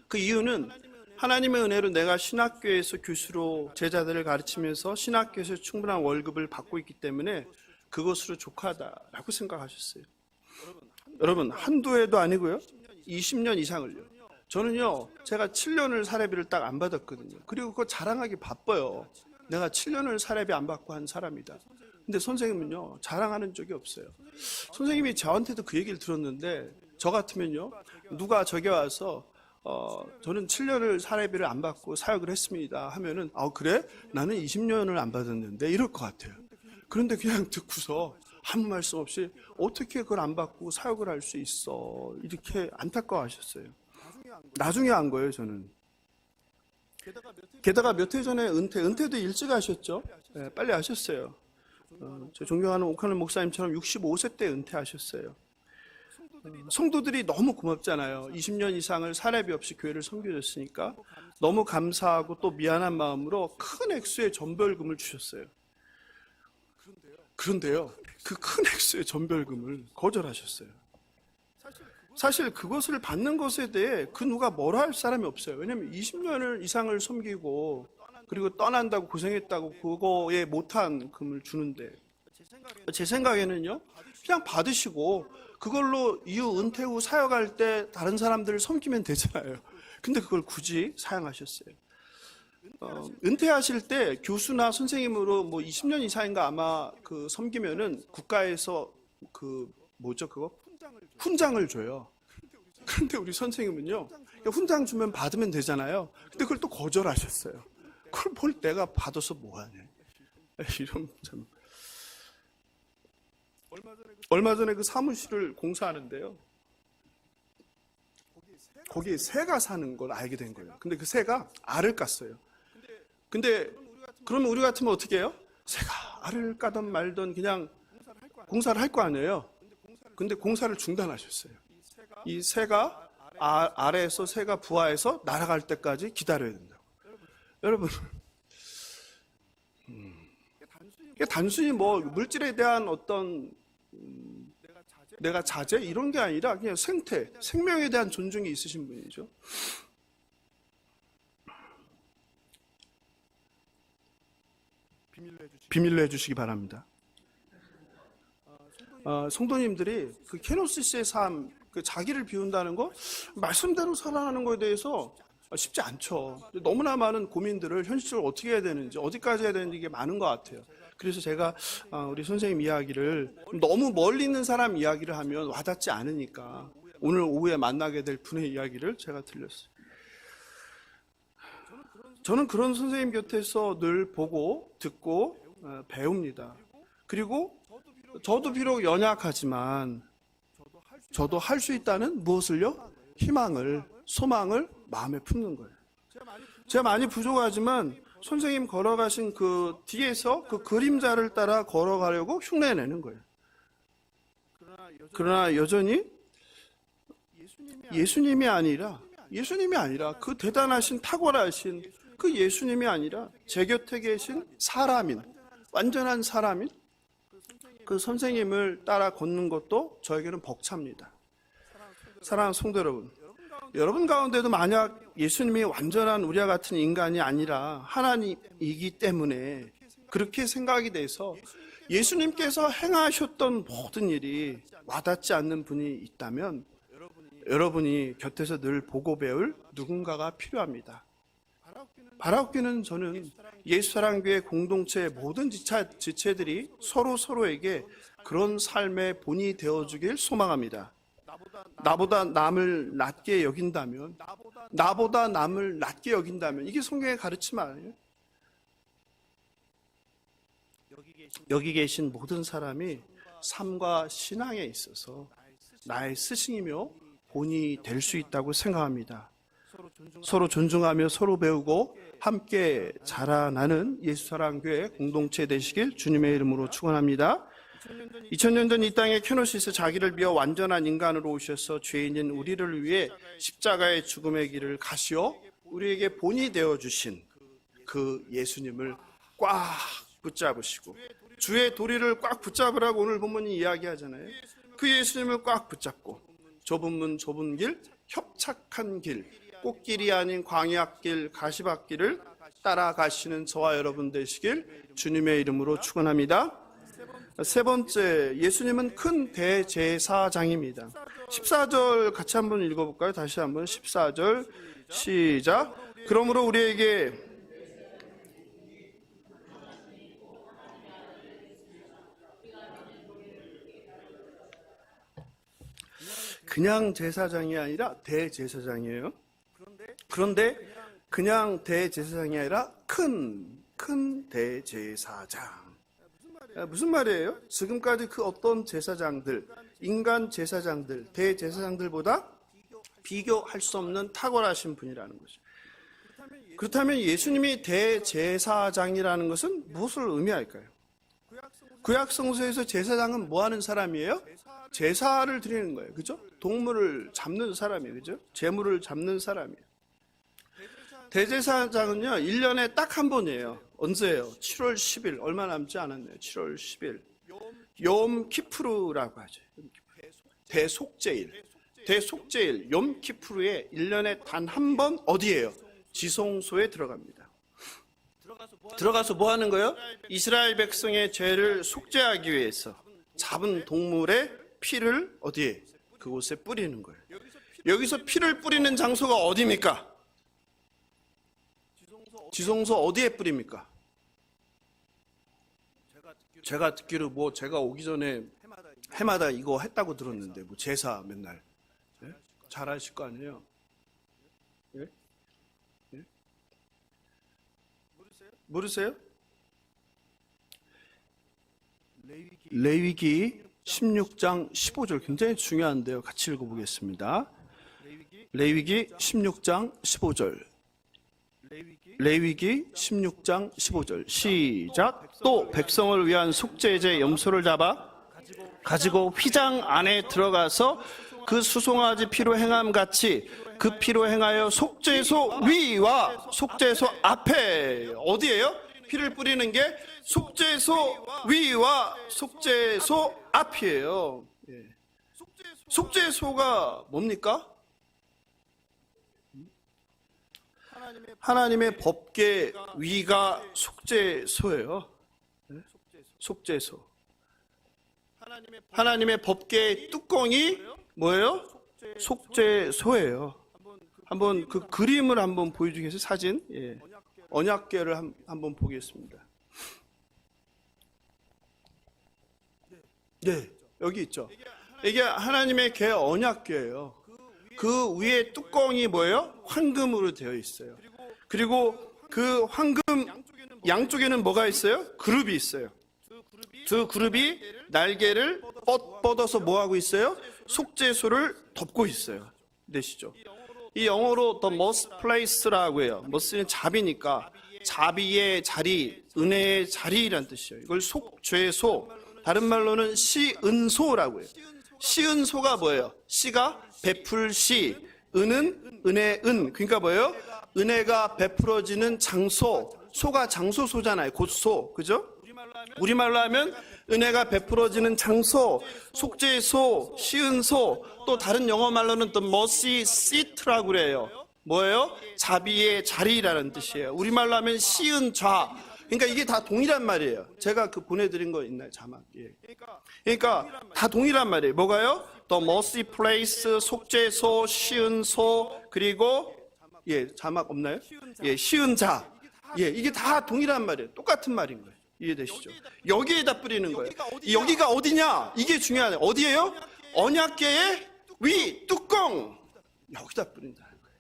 그 이유는 하나님의 은혜로 내가 신학교에서 교수로 제자들을 가르치면서 신학교에서 충분한 월급을 받고 있기 때문에 그것으로 족하다라고 생각하셨어요. 여러분, 한두 해도 아니고요, 20년 이상을요. 저는요, 제가 7년을 사례비를 딱 안 받았거든요. 그리고 그거 자랑하기 바빠요. 내가 7년을 사례비 안 받고 한 사람이다. 근데 선생님은요, 자랑하는 적이 없어요. 선생님이 저한테도 그 얘기를 들었는데, 저 같으면요, 누가 저기 와서 저는 7년을 사례비를 안 받고 사역을 했습니다 하면은, 그래? 나는 20년을 안 받았는데, 이럴 것 같아요. 그런데 그냥 듣고서 아무 말씀 없이 어떻게 그걸 안 받고 사역을 할 수 있어, 이렇게 안타까워하셨어요. 나중에 안 거예요, 저는. 게다가 몇 해 전에 은퇴도 일찍 하셨죠. 예, 빨리 하셨어요. 저 존경하는 옥하늘 목사님처럼 65세 때 은퇴하셨어요. 성도들이 너무 고맙잖아요. 20년 이상을 사례비 없이 교회를 섬겨줬으니까 너무 감사하고 또 미안한 마음으로 큰 액수의 전별금을 주셨어요. 그런데요, 그 큰 액수의 전별금을 거절하셨어요. 사실 그것을 받는 것에 대해 그 누가 뭐라 할 사람이 없어요. 왜냐하면 20년을 이상을 섬기고 그리고 떠난다고 고생했다고 그거에 못한 금을 주는데, 제 생각에는요, 그냥 받으시고 그걸로 이후 은퇴 후 사역할 때 다른 사람들을 섬기면 되잖아요. 근데 그걸 굳이 사용하셨어요. 은퇴하실 때 교수나 선생님으로 뭐 20년 이상인가 아마 그 섬기면은 국가에서 그 뭐죠 그거? 훈장을 줘요. 그런데 우리 선생님은요, 훈장 주면 받으면 되잖아요. 근데 그걸 또 거절하셨어요. 그걸 뭘 내가 받아서 뭐하냐. 이런 참. 얼마 전에 그 사무실을 공사하는데요. 거기에 새가 사는 걸 알게 된 거예요. 근데 그 새가 알을 깠어요. 근데 그러면 우리 같으면 어떻게 해요? 새가 알을 까던 말던 그냥 공사를 할 거 아니에요. 근데 공사를 중단하셨어요. 이 새가 아래에서 새가 부화해서 날아갈 때까지 기다려야 된다고. 여러분, 이게 단순히 뭐 물질에 대한 어떤 내가 자제 이런 게 아니라 그냥 생태, 생명에 대한 존중이 있으신 분이죠. 비밀로 해주시기 바랍니다. 성도님들이 그 케노시스의 삶, 그 자기를 비운다는 거, 말씀대로 살아가는 거에 대해서 쉽지 않죠. 너무나 많은 고민들을 현실적으로 어떻게 해야 되는지, 어디까지 해야 되는지 이게 많은 것 같아요. 그래서 제가 우리 선생님 이야기를 너무 멀리 있는 사람 이야기를 하면 와닿지 않으니까 오늘 오후에 만나게 될 분의 이야기를 제가 들렸어요. 저는 그런 선생님 곁에서 늘 보고 듣고 배웁니다. 그리고 저도 비록 연약하지만 저도 할 수 있다는 무엇을요? 희망을, 소망을 마음에 품는 거예요. 제가 많이 부족하지만 선생님 걸어가신 그 뒤에서 그 그림자를 따라 걸어가려고 흉내내는 거예요. 그러나 여전히 예수님이 아니라 그 대단하신 탁월하신 그 예수님이 아니라 제 곁에 계신 사람인, 완전한 사람인 그 선생님을 따라 걷는 것도 저에게는 벅찹니다. 사랑하는 성도 여러분 가운데도 만약 예수님이 완전한 우리와 같은 인간이 아니라 하나님이기 때문에 그렇게 생각이 돼서 예수님께서 행하셨던 모든 일이 와닿지 않는 분이 있다면 여러분이 곁에서 늘 보고 배울 누군가가 필요합니다. 바라옵기는 저는 예수사랑교회 공동체의 모든 지체들이 서로에게 그런 삶의 본이 되어주길 소망합니다. 나보다 남을 낮게 여긴다면 이게 성경의 가르침 아니에요? 여기 계신 모든 사람이 삶과 신앙에 있어서 나의 스승이며 본이 될 수 있다고 생각합니다. 서로 존중하며 서로 배우고 함께 자라나는 예수사랑교회 공동체 되시길 주님의 이름으로 축원합니다. 2000년 전 이 땅에 케노시스 자기를 비워 완전한 인간으로 오셔서 죄인인 우리를 위해 십자가의 죽음의 길을 가시어 우리에게 본이 되어주신 그 예수님을 꽉 붙잡으시고 주의 도리를 꽉 붙잡으라고 오늘 본문이 이야기하잖아요. 그 예수님을 꽉 붙잡고 좁은 문 좁은 길 협착한 길 꽃길이 아닌 광야길 가시밭길을 따라가시는 저와 여러분 되시길 주님의 이름으로 축원합니다. 세 번째, 예수님은 큰 대제사장입니다. 14절 같이 한번 읽어볼까요? 다시 한번 14절 시작. 그러므로 우리에게 그냥 제사장이 아니라 대제사장이에요. 그런데 그냥 대제사장이 아니라 큰 대제사장. 무슨 말이에요? 지금까지 그 어떤 제사장들, 인간 제사장들, 대제사장들보다 비교할 수 없는 탁월하신 분이라는 거죠. 그렇다면 예수님이 대제사장이라는 것은 무엇을 의미할까요? 구약성서에서 제사장은 뭐 하는 사람이에요? 제사를 드리는 거예요. 그죠? 동물을 잡는 사람이에요. 그죠? 제물을 잡는 사람이에요. 대제사장은요, 1년에 딱 한 번이에요. 언제예요? 7월 10일. 얼마 남지 않았네요. 7월 10일. 욤 키푸르라고 하죠. 대속제일. 대속제일, 욤 키푸르에 1년에 단 한 번 어디예요? 지성소에 들어갑니다. 들어가서 뭐 하는 거예요? 이스라엘 백성의 죄를 속죄하기 위해서 잡은 동물의 피를 어디에? 그곳에 뿌리는 거예요. 여기서 피를 뿌리는 장소가 어디입니까? 지성소 어디에 뿌립니까? 제가 듣기로 뭐 제가 오기 전에 해마다 이거 했다고 들었는데 뭐 제사 맨날 예? 잘 아실 거 아니에요? 예? 예? 모르세요? 레위기 16장 15절 굉장히 중요한데요. 같이 읽어보겠습니다. 레위기 16장 15절. 레위기 16장 15절 시작. 또 백성을 위한 속죄제 염소를 잡아 가지고 휘장 안에 들어가서 그 수송아지 피로 행함 같이 그 피로 행하여 속죄소 위와 속죄소 앞에 어디예요? 피를 뿌리는 게 속죄소 위와 속죄소 앞이에요. 속죄소가 뭡니까? 하나님의 법궤 위가 속죄소예요. 속죄소. 하나님의 법궤의 뚜껑이 뭐예요? 속죄소예요. 한번 그 그림을 한번 보여주겠어요? 사진. 예. 언약궤를 한번 보겠습니다. 네, 여기 있죠. 이게 하나님의 궤 언약궤예요. 그 위에 뚜껑이 뭐예요? 황금으로 되어 있어요. 그리고 그 황금 양쪽에는 뭐가 있어요? 그룹이 있어요. 두 그룹이 날개를 뻗어서 뭐 하고 있어요? 속죄소를 덮고 있어요. 되시죠? 이 영어로 the most place라고 해요. most는 자비니까 자비의 자리, 은혜의 자리라는 뜻이에요. 이걸 속죄소, 다른 말로는 시은소라고 해요. 시은소가 뭐예요? 시가 베풀시, 은은 은혜의 은. 그러니까 뭐예요? 은혜가 베풀어지는 장소, 소가 장소소잖아요. 곧소, 그죠? 우리말로 하면 은혜가 베풀어지는 장소, 속죄소, 시은소, 또 다른 영어 말로는 the mercy seat라고 그래요. 뭐예요? 자비의 자리라는 뜻이에요. 우리말로 하면 시은좌. 그러니까 이게 다 동일한 말이에요. 제가 그 보내드린 거 있나요? 자막. 예. 그러니까 다 동일한 말이에요. 뭐가요? The mercy place, 속죄소, 시은소, 그리고 예, 자막 없나요? 예, 시은자. 예, 이게 다 동일한 말이에요. 똑같은 말인 거예요. 이해되시죠? 여기에다 뿌리는 거예요. 여기가 어디냐? 이게 중요하네. 어디예요? 언약궤의 위 뚜껑. 여기다 뿌린다는 거예요.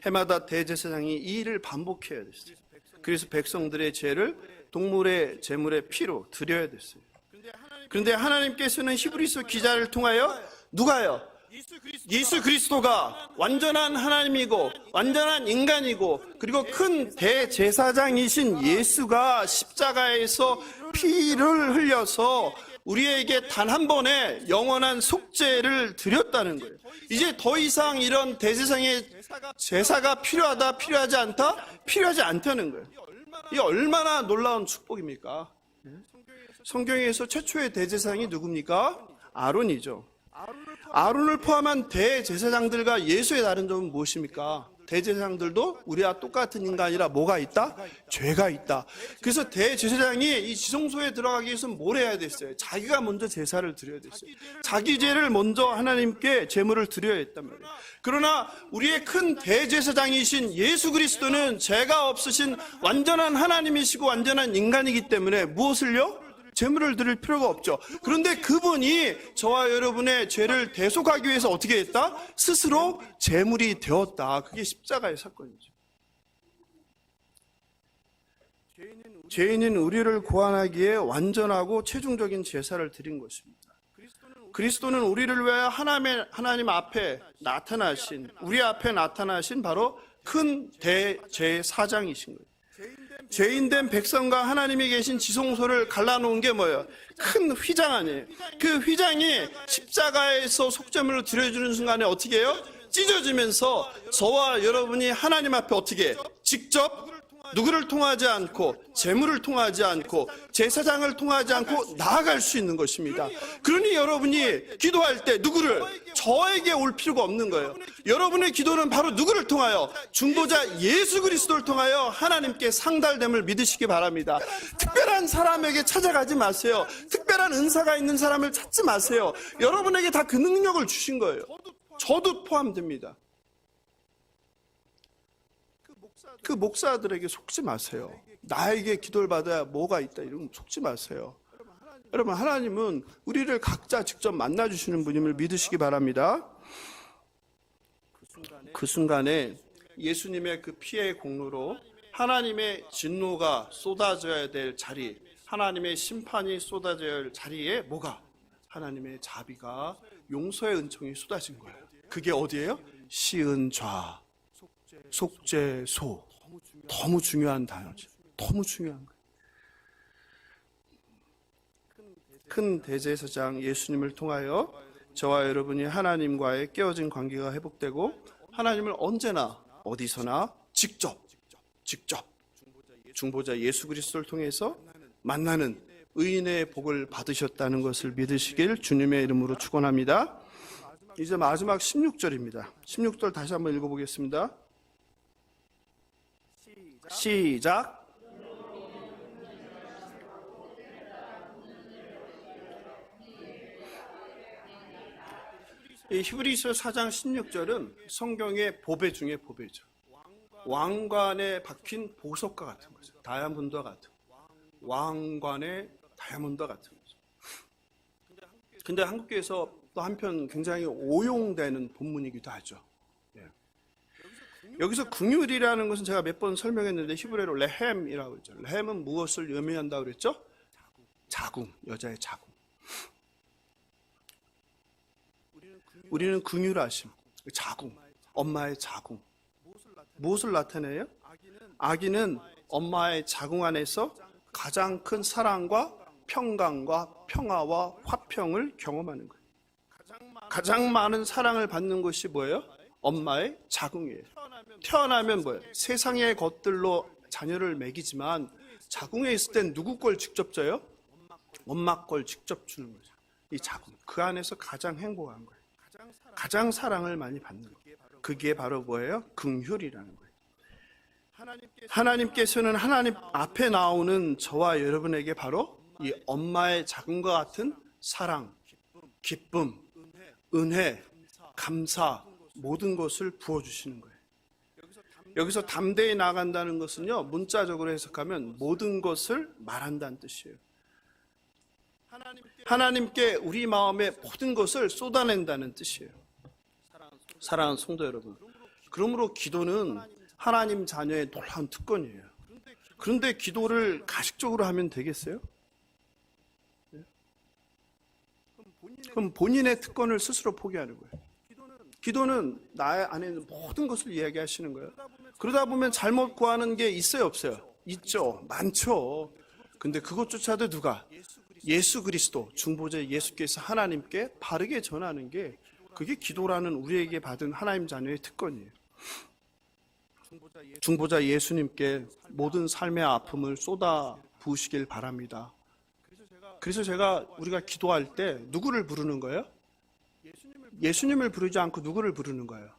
해마다 대제사장이 이 일을 반복해야 됐어요. 그래서 백성들의 죄를 동물의 제물의 피로 드려야 됐어요. 그런데 하나님께서는 히브리서 기자를 통하여 누가요? 예수 그리스도가 완전한 하나님이고 완전한 인간이고 그리고 큰 대제사장이신 예수가 십자가에서 피를 흘려서 우리에게 단 한 번의 영원한 속죄를 드렸다는 거예요. 이제 더 이상 이런 대제사장의 제사가 필요하지 않다? 필요하지 않다는 거예요. 이게 얼마나 놀라운 축복입니까? 성경에서 최초의 대제사장이 누굽니까? 아론이죠. 아론을 포함한 대제사장들과 예수의 다른 점은 무엇입니까? 대제사장들도 우리와 똑같은 인간이라 뭐가 있다? 죄가 있다. 그래서 대제사장이 이 지성소에 들어가기 위해서 뭘 해야 됐어요? 자기가 먼저 제사를 드려야 됐어요. 자기 죄를 먼저 하나님께 제물을 드려야 했단 말이에요. 그러나 우리의 큰 대제사장이신 예수 그리스도는 죄가 없으신 완전한 하나님이시고 완전한 인간이기 때문에 무엇을요? 제물을 드릴 필요가 없죠. 그런데 그분이 저와 여러분의 죄를 대속하기 위해서 어떻게 했다? 스스로 제물이 되었다. 그게 십자가의 사건이죠. 죄인은 우리를 구원하기에 완전하고 최종적인 제사를 드린 것입니다. 그리스도는 우리를 위하여 하나님 앞에 나타나신, 우리 앞에 나타나신 바로 큰 대제사장이신 거예요. 죄인된 백성과 하나님이 계신 지성소를 갈라놓은 게 뭐예요? 큰 휘장 아니에요. 그 휘장이 십자가에서 속죄물을 드려주는 순간에 어떻게 해요? 찢어지면서 저와 여러분이 하나님 앞에 어떻게 해요? 직접 누구를 통하지 않고, 재물을 통하지 않고, 제사장을 통하지 않고 나아갈 수 있는 것입니다. 그러니 여러분이 기도할 때 누구를, 저에게 올 필요가 없는 거예요. 여러분의 기도는 바로 누구를 통하여? 중보자 예수 그리스도를 통하여 하나님께 상달됨을 믿으시기 바랍니다. 특별한 사람에게 찾아가지 마세요. 특별한 은사가 있는 사람을 찾지 마세요. 여러분에게 다 그 능력을 주신 거예요. 저도 포함됩니다. 그 목사들에게 속지 마세요. 나에게 기도를 받아야 뭐가 있다 이런 거 속지 마세요. 여러분, 하나님은 우리를 각자 직접 만나주시는 분임을 믿으시기 바랍니다. 그 순간에 예수님의 그 피의 공로로 하나님의 진노가 쏟아져야 될 자리, 하나님의 심판이 쏟아져야 할 자리에 뭐가? 하나님의 자비가, 용서의 은총이 쏟아진 거예요. 그게 어디예요? 시은좌, 속죄소. 너무 중요한 단어죠. 너무 중요한 거예요. 큰 대제사장 예수님을 통하여 저와 여러분이 하나님과의 깨어진 관계가 회복되고 하나님을 언제나 어디서나 직접 중보자 예수 그리스도를 통해서 만나는 의인의 복을 받으셨다는 것을 믿으시길 주님의 이름으로 축원합니다. 이제 마지막 16절입니다. 16절 다시 한번 읽어보겠습니다. 시작. 이 히브리서 4장 16절은 성경의 보배 중에 보배죠. 왕관에 박힌 보석과 같은 거죠. 다이아몬드와 같은, 왕관의 다이아몬드와 같은 거죠. 근데 한국교에서 또 한편 굉장히 오용되는 본문이기도 하죠. 여기서 긍휼이라는 것은 제가 몇 번 설명했는데 히브리어로 레헴이라고 했죠. 레헴은 무엇을 의미한다고 그랬죠? 자궁, 여자의 자궁. 우리는 긍휼하심, 자궁, 엄마의 자궁. 무엇을 나타내요? 아기는 엄마의 자궁 안에서 가장 큰 사랑과 평강과 평화와 화평을 경험하는 거예요. 가장 많은 사랑을 받는 것이 뭐예요? 엄마의 자궁이에요. 태어나면 뭐예요? 세상의 것들로 자녀를 먹이지만 자궁에 있을 땐 누구 걸 직접 줘요? 엄마 걸 직접 주는 거죠. 이 자궁, 그 안에서 가장 행복한 거예요. 가장 사랑을 많이 받는 거예요. 그게 바로 뭐예요? 긍휼이라는 거예요. 하나님께서는 하나님 앞에 나오는 저와 여러분에게 바로 이 엄마의 자궁과 같은 사랑, 기쁨, 은혜, 감사, 모든 것을 부어주시는 거예요. 여기서 담대히 나간다는 것은요, 문자적으로 해석하면 모든 것을 말한다는 뜻이에요. 하나님께 우리 마음의 모든 것을 쏟아낸다는 뜻이에요. 사랑하는 성도 여러분, 그러므로 기도는 하나님 자녀의 놀라운 특권이에요. 그런데 기도를 가식적으로 하면 되겠어요? 그럼 본인의 특권을 스스로 포기하는 거예요. 기도는 나의 안에 있는 모든 것을 이야기하시는 거예요. 그러다 보면 잘못 구하는 게 있어요, 없어요? 있죠, 많죠. 근데 그것조차도 누가? 예수 그리스도, 중보자 예수께서 하나님께 바르게 전하는 게, 그게 기도라는 우리에게 받은 하나님 자녀의 특권이에요. 중보자 예수님께 모든 삶의 아픔을 쏟아 부으시길 바랍니다. 그래서 우리가 기도할 때 누구를 부르는 거예요? 예수님을 부르지 않고 누구를 부르는 거예요?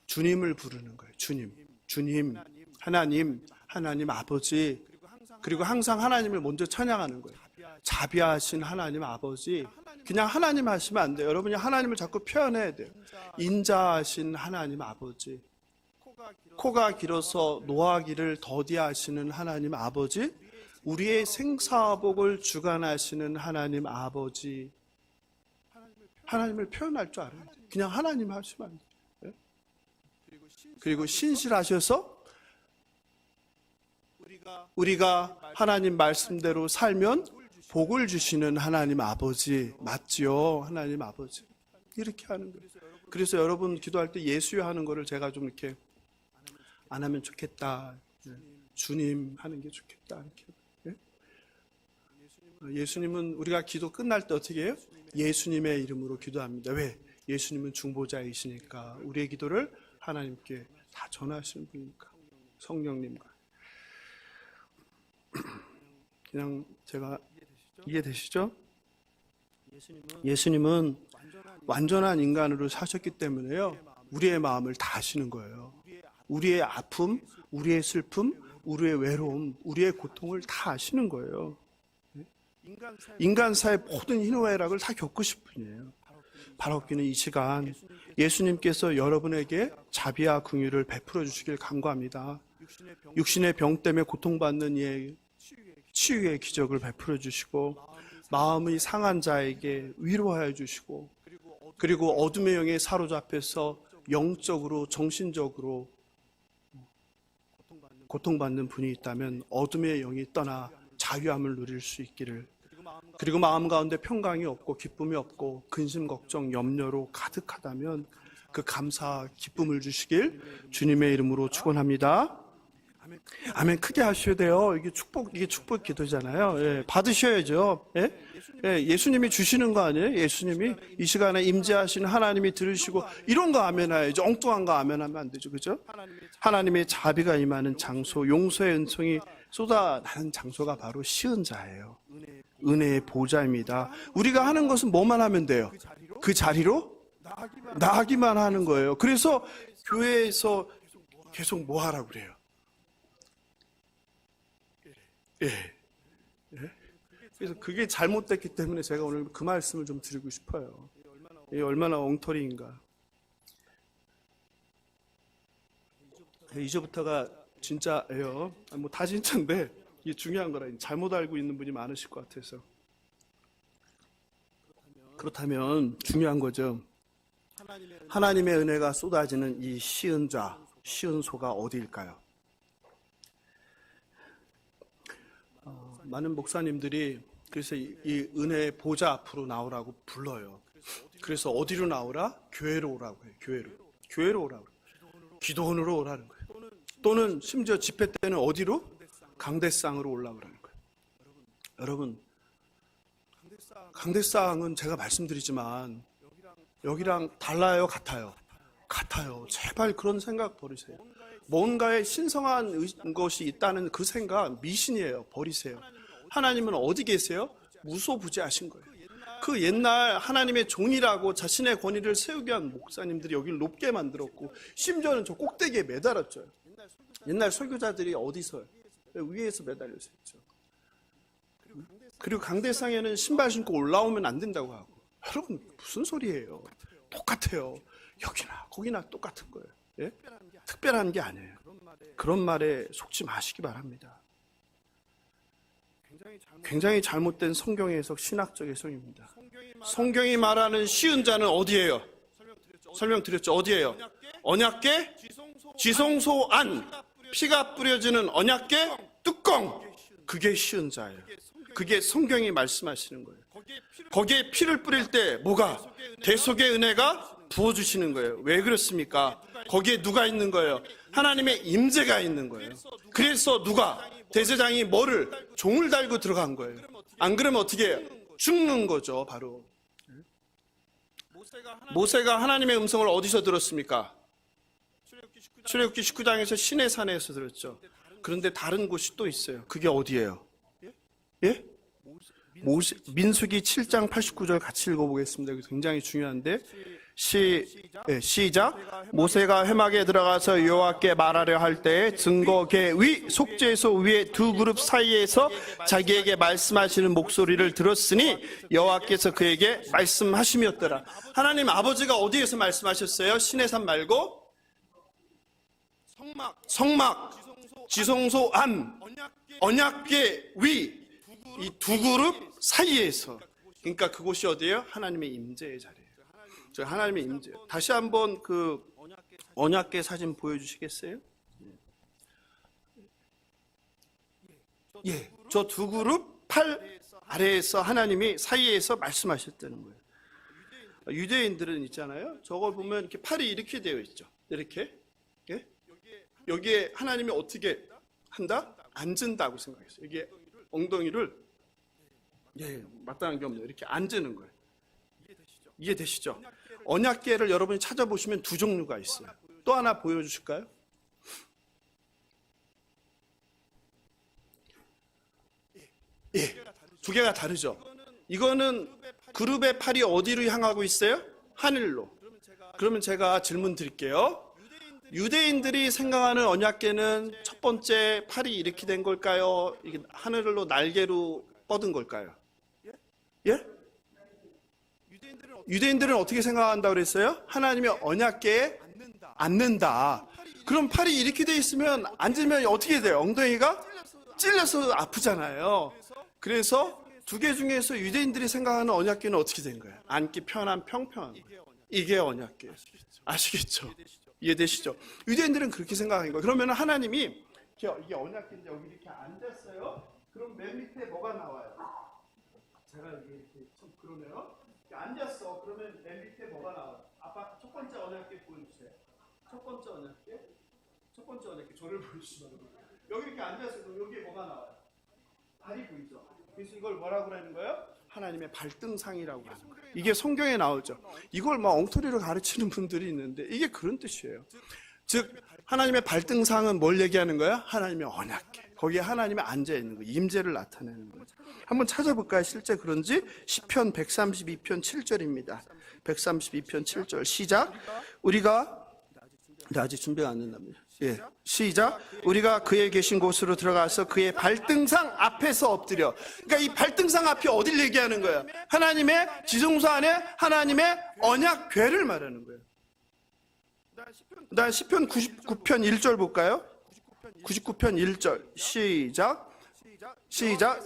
주님을 부르는 거예요. 주님, 하나님 아버지. 그리고 항상 하나님을 먼저 찬양하는 거예요. 자비하신 하나님 아버지. 그냥 하나님 하시면 안 돼요. 여러분이 하나님을 자꾸 표현해야 돼요. 인자하신 하나님 아버지. 코가 길어서 노하기를 더디하시는 하나님 아버지. 우리의 생사복을 주관하시는 하나님 아버지. 하나님을 표현할 줄 알아야 돼요. 그냥 하나님 하시면 안 돼요. 그리고 신실하셔서 우리가 하나님 말씀대로 살면 복을 주시는 하나님 아버지 맞죠? 하나님 아버지 이렇게 하는 거예요. 그래서 여러분 기도할 때 예수여 하는 거를 제가 좀 이렇게 안 하면 좋겠다. 주님 하는 게 좋겠다. 이렇게. 예수님은 우리가 기도 끝날 때 어떻게 해요? 예수님의 이름으로 기도합니다. 왜? 예수님은 중보자이시니까 우리의 기도를 하나님께 다 전하시는 분이니까. 성령님과. 그냥 제가 이해되시죠? 예수님은 완전한 인간으로 사셨기 때문에요. 우리의 마음을 다 아시는 거예요. 우리의 아픔, 우리의 슬픔, 우리의 외로움, 우리의 고통을 다 아시는 거예요. 인간사의 모든 희노애락을 다 겪으실 분이에요. 바라옵기는 이 시간 예수님께서 여러분에게 자비와 긍휼을 베풀어 주시길 간구합니다. 육신의 병 때문에 고통받는 이의 치유의 기적을 베풀어 주시고 마음이 상한 자에게 위로하여 주시고 그리고 어둠의 영에 사로잡혀서 영적으로 정신적으로 고통받는 분이 있다면 어둠의 영이 떠나 자유함을 누릴 수 있기를 그리고 마음 가운데 평강이 없고 기쁨이 없고 근심 걱정 염려로 가득하다면 그 감사 기쁨을 주시길 주님의 이름으로 축원합니다. 아멘. 크게 하셔야 돼요. 이게 축복 기도잖아요. 예, 받으셔야죠. 예? 예, 예수님이 주시는 거 아니에요? 예수님이 이 시간에 임재하시는 하나님이 들으시고 이런 거 아멘 해야죠. 엉뚱한 거 아멘 하면 안 되죠. 그죠? 하나님의 자비가 임하는 장소, 용서의 은총이 쏟아나는 장소가 바로 시은자예요. 은혜의 보좌입니다. 우리가 하는 것은 뭐만 하면 돼요? 그 자리로 나가기만 하는 거예요. 그래서 교회에서 계속 뭐 하라고 그래요? 예. 예. 그래서 그게 잘못됐기 때문에 제가 오늘 그 말씀을 좀 드리고 싶어요. 이게 얼마나 엉터리인가. 2조부터가 진짜예요. 뭐 다 진짜인데 이게 중요한 거라. 잘못 알고 있는 분이 많으실 것 같아서. 그렇다면 중요한 거죠. 하나님의 은혜가 쏟아지는 이 시은자, 시은소가 어디일까요? 많은 목사님들이 그래서 이 은혜의 보좌 앞으로 나오라고 불러요. 그래서 어디로 나오라? 교회로 오라고 해요. 교회로 오라고 해요. 기도원으로 오라는 거예요. 또는 심지어 집회 때는 어디로? 강대상으로 올라오라는 거예요. 여러분, 강대상은 제가 말씀드리지만 여기랑 달라요, 같아요? 같아요. 제발 그런 생각 버리세요. 뭔가에 신성한 것이 있다는 그 생각 미신이에요. 버리세요. 하나님은 어디 계세요? 무소부재하신 거예요. 그 옛날 하나님의 종이라고 자신의 권위를 세우게 한 목사님들이 여기를 높게 만들었고 심지어는 저 꼭대기에 매달았죠. 옛날 설교자들이 어디서 위에서 매달려 있었죠. 그리고 강대상에는 신발 신고 올라오면 안 된다고 하고. 여러분 무슨 소리예요? 똑같아요. 여기나 거기나 똑같은 거예요. 예? 특별한 게 아니에요. 그런 말에 속지 마시기 바랍니다. 굉장히 잘못된 성경의 해석, 신학적 해석입니다. 성경이 말하는 시은자는 어디예요? 설명드렸죠. 어디예요? 언약궤, 지성소 안, 피가 뿌려지는 언약궤 뚜껑. 그게 시은자예요. 그게 성경이 말씀하시는 거예요. 거기에 피를 뿌릴 때 뭐가? 대속의 은혜가 부어주시는 거예요. 왜 그렇습니까? 거기에 누가 있는 거예요? 하나님의 임재가 있는 거예요. 그래서 누가? 대제장이 뭐를? 종을 달고 들어간 거예요. 안 그러면 어떻게 해요? 죽는 거죠, 바로. 모세가 하나님의 음성을 어디서 들었습니까? 출애굽기 19장에서 시내산에서 들었죠. 그런데 다른 곳이 또 있어요. 그게 어디예요? 예? 민수기 7장 89절 같이 읽어보겠습니다. 이거 굉장히 중요한데 시작. 모세가 회막에 들어가서 여호와께 말하려 할 때에 증거궤 위 속죄소 위에 두 그룹 사이에서 자기에게 말씀하시는 목소리를 들었으니 여호와께서 그에게 말씀하심이었더라. 하나님 아버지가 어디에서 말씀하셨어요? 시내산 말고 성막, 지성소 안, 언약궤 위 이 두 그룹 사이에서. 그러니까 그곳이 어디예요? 하나님의 임재의 자리예요. 하나님의 임재. 다시 한번 그 언약궤 사진 보여주시겠어요? 예, 저 두 그룹 팔 아래에서 하나님이 사이에서 말씀하셨다는 거예요. 유대인들은 있잖아요. 저걸 보면 이렇게 팔이 이렇게 되어 있죠. 이렇게. 예? 여기에 하나님이 어떻게 한다? 앉은다고 생각했어요. 여기에 엉덩이를 마땅한 게 없네요. 이렇게 앉는 거예요. 이해되시죠? 언약궤를 여러분이 찾아보시면 두 종류가 있어요. 또 하나 보여주실까요? 두 개가 다르죠. 이거는 그룹의 팔이 어디로 향하고 있어요? 하늘로. 그러면 제가 질문 드릴게요. 유대인들이 생각하는 언약궤는 첫 번째 팔이 이렇게 된 걸까요? 이게 하늘로 날개로 뻗은 걸까요? 예? 유대인들은 어떻게 생각한다고 그랬어요? 하나님의 언약궤에 앉는다. 그럼 팔이 이렇게 돼 있으면 앉으면 어떻게 돼요? 엉덩이가 찔려서 아프잖아요. 그래서 두 개 중에서 유대인들이 생각하는 언약궤는 어떻게 된 거예요? 앉기 편한 평평한 거예요. 이게 언약궤. 아시겠죠? 이해되시죠? 유대인들은 그렇게 생각하는 거예요. 그러면 하나님이 이게 언약궤인데 여기 이렇게 앉았어요. 그럼 맨 밑에 뭐가 나와요? 제가 이렇게 좀 그러네요. 앉았어. 그러면 맨 밑에 뭐가 나와요? 아빠 첫 번째 언약궤 보여주세요. 첫 번째 언약궤 저를 보여주시면 여기 이렇게 앉았어요. 그럼 여기에 뭐가 나와요? 발이 보이죠? 그래서 이걸 뭐라고 하는 거예요? 하나님의 발등상이라고 하는 거예요. 이게 성경에 나오죠. 이걸 막 엉터리로 가르치는 분들이 있는데 이게 그런 뜻이에요. 즉 하나님의 발등상은 뭘 얘기하는 거야? 하나님의 언약궤. 거기에 하나님이 앉아 있는 거예요. 임재를 나타내는 거예요. 한번 찾아볼까요? 실제 그런지 시편 132편 7절입니다. 132편 7절 시작. 우리가 아직 준비가 안 된답니다. 예, 시작. 우리가 그의 계신 곳으로 들어가서 그의 발등상 앞에서 엎드려. 그러니까 이 발등상 앞이 어딜 얘기하는 거야? 하나님의 지성소 안에 하나님의 언약궤를 말하는 거예요. 나 시편 99편 1절 볼까요? 99편 1절 시작.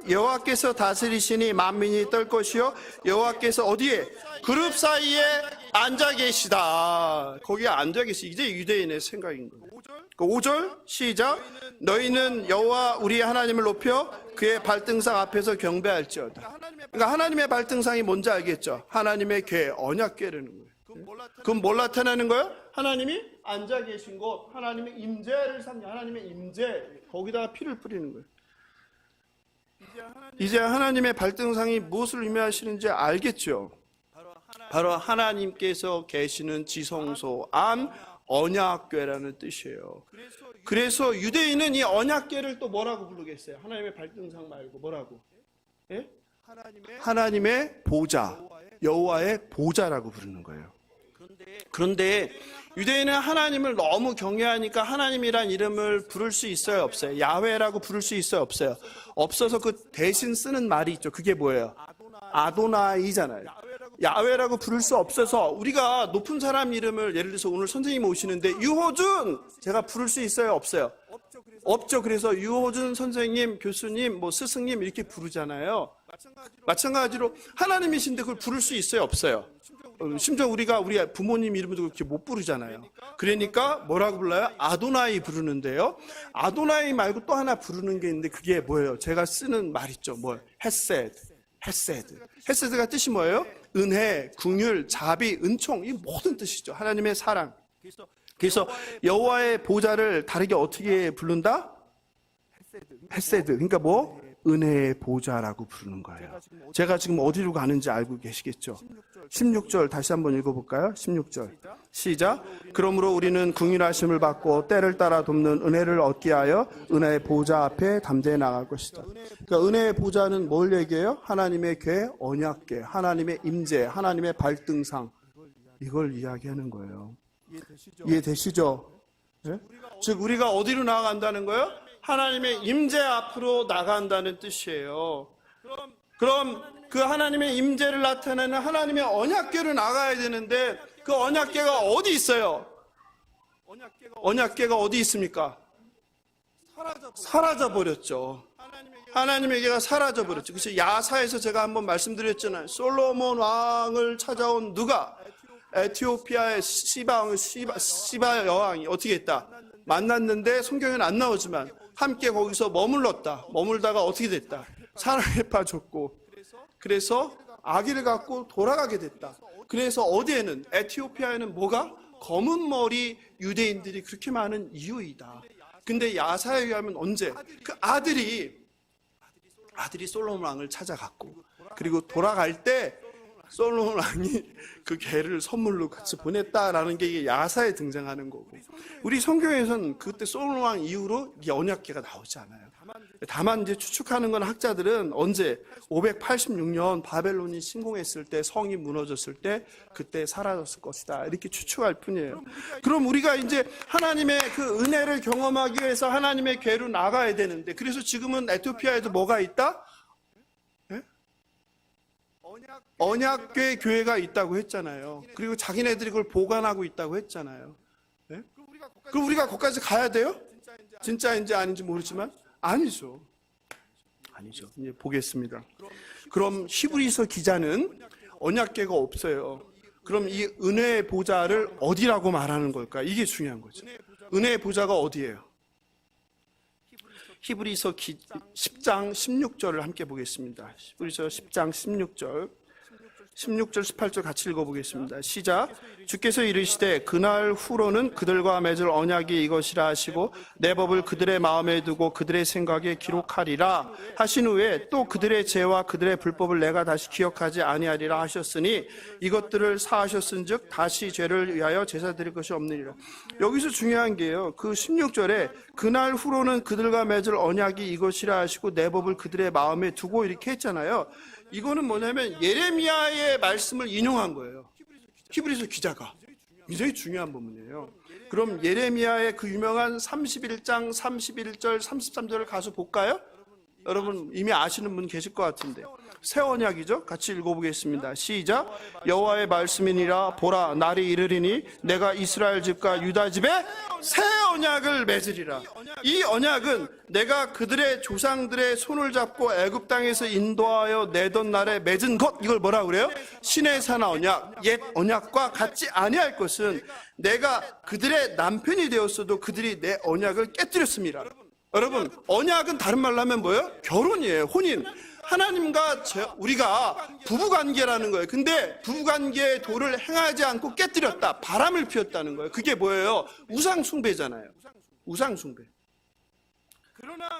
여호와께서 다스리시니 만민이 떨 것이요 여호와께서 어디에? 그룹 사이에 앉아 계시다. 거기에 앉아 계시. 이제 유대인의 생각인 거예요. 5절 시작. 너희는 여호와 우리 하나님을 높여 그의 발등상 앞에서 경배할지어다. 그러니까 하나님의 발등상이 뭔지 알겠죠? 하나님의 궤, 언약궤라는 거예요. 그럼 뭘 나타내는 거예요? 하나님이 앉아 계신 곳, 하나님의 임재를 삼는 하나님의 임재, 거기다가 피를 뿌리는 거예요. 이제 하나님의 발등상이 무엇을 의미하시는지 알겠죠? 바로 하나님께서 계시는 지성소 안 언약궤라는 뜻이에요. 그래서 유대인은 이 언약궤를 또 뭐라고 부르겠어요? 하나님의 발등상 말고 뭐라고? 예? 하나님의 보좌, 여호와의 보좌라고 부르는 거예요. 그런데 유대인은 하나님을 너무 경외하니까 하나님이란 이름을 부를 수 있어요, 없어요? 야훼라고 부를 수 있어요, 없어요? 없어서 그 대신 쓰는 말이 있죠. 그게 뭐예요? 아도나이잖아요. 야훼라고 부를 수 없어서 우리가 높은 사람 이름을 예를 들어서 오늘 선생님 오시는데 유호준 제가 부를 수 있어요, 없어요? 없죠. 그래서 유호준 선생님, 교수님, 뭐 스승님 이렇게 부르잖아요. 마찬가지로 하나님이신데 그걸 부를 수 있어요, 없어요? 심지어 우리가 우리 부모님 이름도 그렇게 못 부르잖아요. 그러니까 뭐라고 불러요? 아도나이 부르는데요. 아도나이 말고 또 하나 부르는 게 있는데 그게 뭐예요? 제가 쓰는 말 있죠. 뭐예요? 헤세드가 뜻이 뭐예요? 은혜, 긍휼, 자비, 은총, 이 모든 뜻이죠. 하나님의 사랑. 그래서 여호와의 보좌를 다르게 어떻게 부른다? 헤세드. 그러니까 뭐? 은혜의 보좌라고 부르는 거예요. 제가 지금 어디로 가는지 알고 계시겠죠? 16절 다시 한번 읽어볼까요? 16절 시작. 그러므로 우리는 긍휼하심을 받고 때를 따라 돕는 은혜를 얻게 하여 은혜의 보좌 앞에 담대히 나갈 것이다. 그러니까 은혜의 보좌는 뭘 얘기해요? 하나님의 궤, 언약궤, 하나님의 임재, 하나님의 발등상, 이걸 이야기하는 거예요. 이해되시죠? 네? 즉 우리가 어디로 나아간다는 거예요? 하나님의 임재 앞으로 나간다는 뜻이에요. 그럼 그 하나님의 임재를 나타내는 하나님의 언약궤로 나가야 되는데 그 언약궤가 어디 있어요? 언약궤가 어디 있습니까? 사라져 버렸죠. 하나님의 궤가 사라져 버렸죠. 그래서 야사에서 제가 한번 말씀드렸잖아요. 솔로몬 왕을 찾아온 누가? 에티오피아의 시바 여왕이 어떻게 했다? 만났는데 성경에는 안 나오지만 함께 거기서 머물렀다. 머물다가 어떻게 됐다? 사랑에 빠졌고 그래서 아기를 갖고 돌아가게 됐다. 그래서 어디에는, 에티오피아에는 뭐가? 검은 머리 유대인들이 그렇게 많은 이유이다. 근데 야사에 의하면 언제? 그 아들이 솔로몬 왕을 찾아갔고, 그리고 돌아갈 때 솔로몬 왕이 그 개를 선물로 같이 보냈다라는 게 이게 야사에 등장하는 거고, 우리 성경에서는 그때 솔로몬 왕 이후로 이 언약궤가 나오지 않아요. 다만 이제 추측하는 건 학자들은 언제 586년 바벨론이 침공했을 때, 성이 무너졌을 때 그때 사라졌을 것이다, 이렇게 추측할 뿐이에요. 그럼 우리가 이제 하나님의 그 은혜를 경험하기 위해서 하나님의 궤로 나가야 되는데, 그래서 지금은 에티오피아에도 뭐가 있다? 언약궤 교회가 있다고 했잖아요. 그리고 자기네들이 그걸 보관하고 있다고 했잖아요. 네? 그럼 우리가 거기까지 가야 돼요? 진짜인지 아닌지 모르지만 아니죠. 이제 보겠습니다. 그럼 히브리서 기자는 언약궤가 없어요. 그럼 이 은혜의 보좌를 어디라고 말하는 걸까? 이게 중요한 거죠. 은혜의 보좌가 어디예요? 히브리서 10장 16절을 함께 보겠습니다. 히브리서 10장 16절 18절 같이 읽어보겠습니다. 시작. 주께서 이르시되 그날 후로는 그들과 맺을 언약이 이것이라 하시고 내 법을 그들의 마음에 두고 그들의 생각에 기록하리라 하신 후에 또 그들의 죄와 그들의 불법을 내가 다시 기억하지 아니하리라 하셨으니 이것들을 사하셨은즉 다시 죄를 위하여 제사 드릴 것이 없느니라. 여기서 중요한 게요, 그 16절에 그날 후로는 그들과 맺을 언약이 이것이라 하시고 내 법을 그들의 마음에 두고 이렇게 했잖아요. 이거는 뭐냐면 예레미야의 말씀을 인용한 거예요. 히브리서 기자가. 굉장히 중요한 부분이에요. 그럼 예레미야의 그 유명한 31장 31절 33절을 가서 볼까요? 여러분 이미 아시는 분 계실 것 같은데, 새 언약이죠? 같이 읽어보겠습니다. 시작. 여호와의 말씀이니라. 보라, 날이 이르리니 내가 이스라엘 집과 유다 집에 새 언약을 맺으리라. 이 언약은 내가 그들의 조상들의 손을 잡고 애굽 땅에서 인도하여 내던 날에 맺은 것, 이걸 뭐라 그래요? 시내산 언약, 옛 언약과 같지 아니할 것은 내가 그들의 남편이 되었어도 그들이 내 언약을 깨뜨렸습니다. 여러분, 언약은 다른 말로 하면 뭐예요? 결혼이에요. 혼인. 하나님과 우리가 부부관계라는 거예요. 근데 부부관계의 도를 행하지 않고 깨뜨렸다, 바람을 피웠다는 거예요. 그게 뭐예요? 우상숭배잖아요. 우상숭배.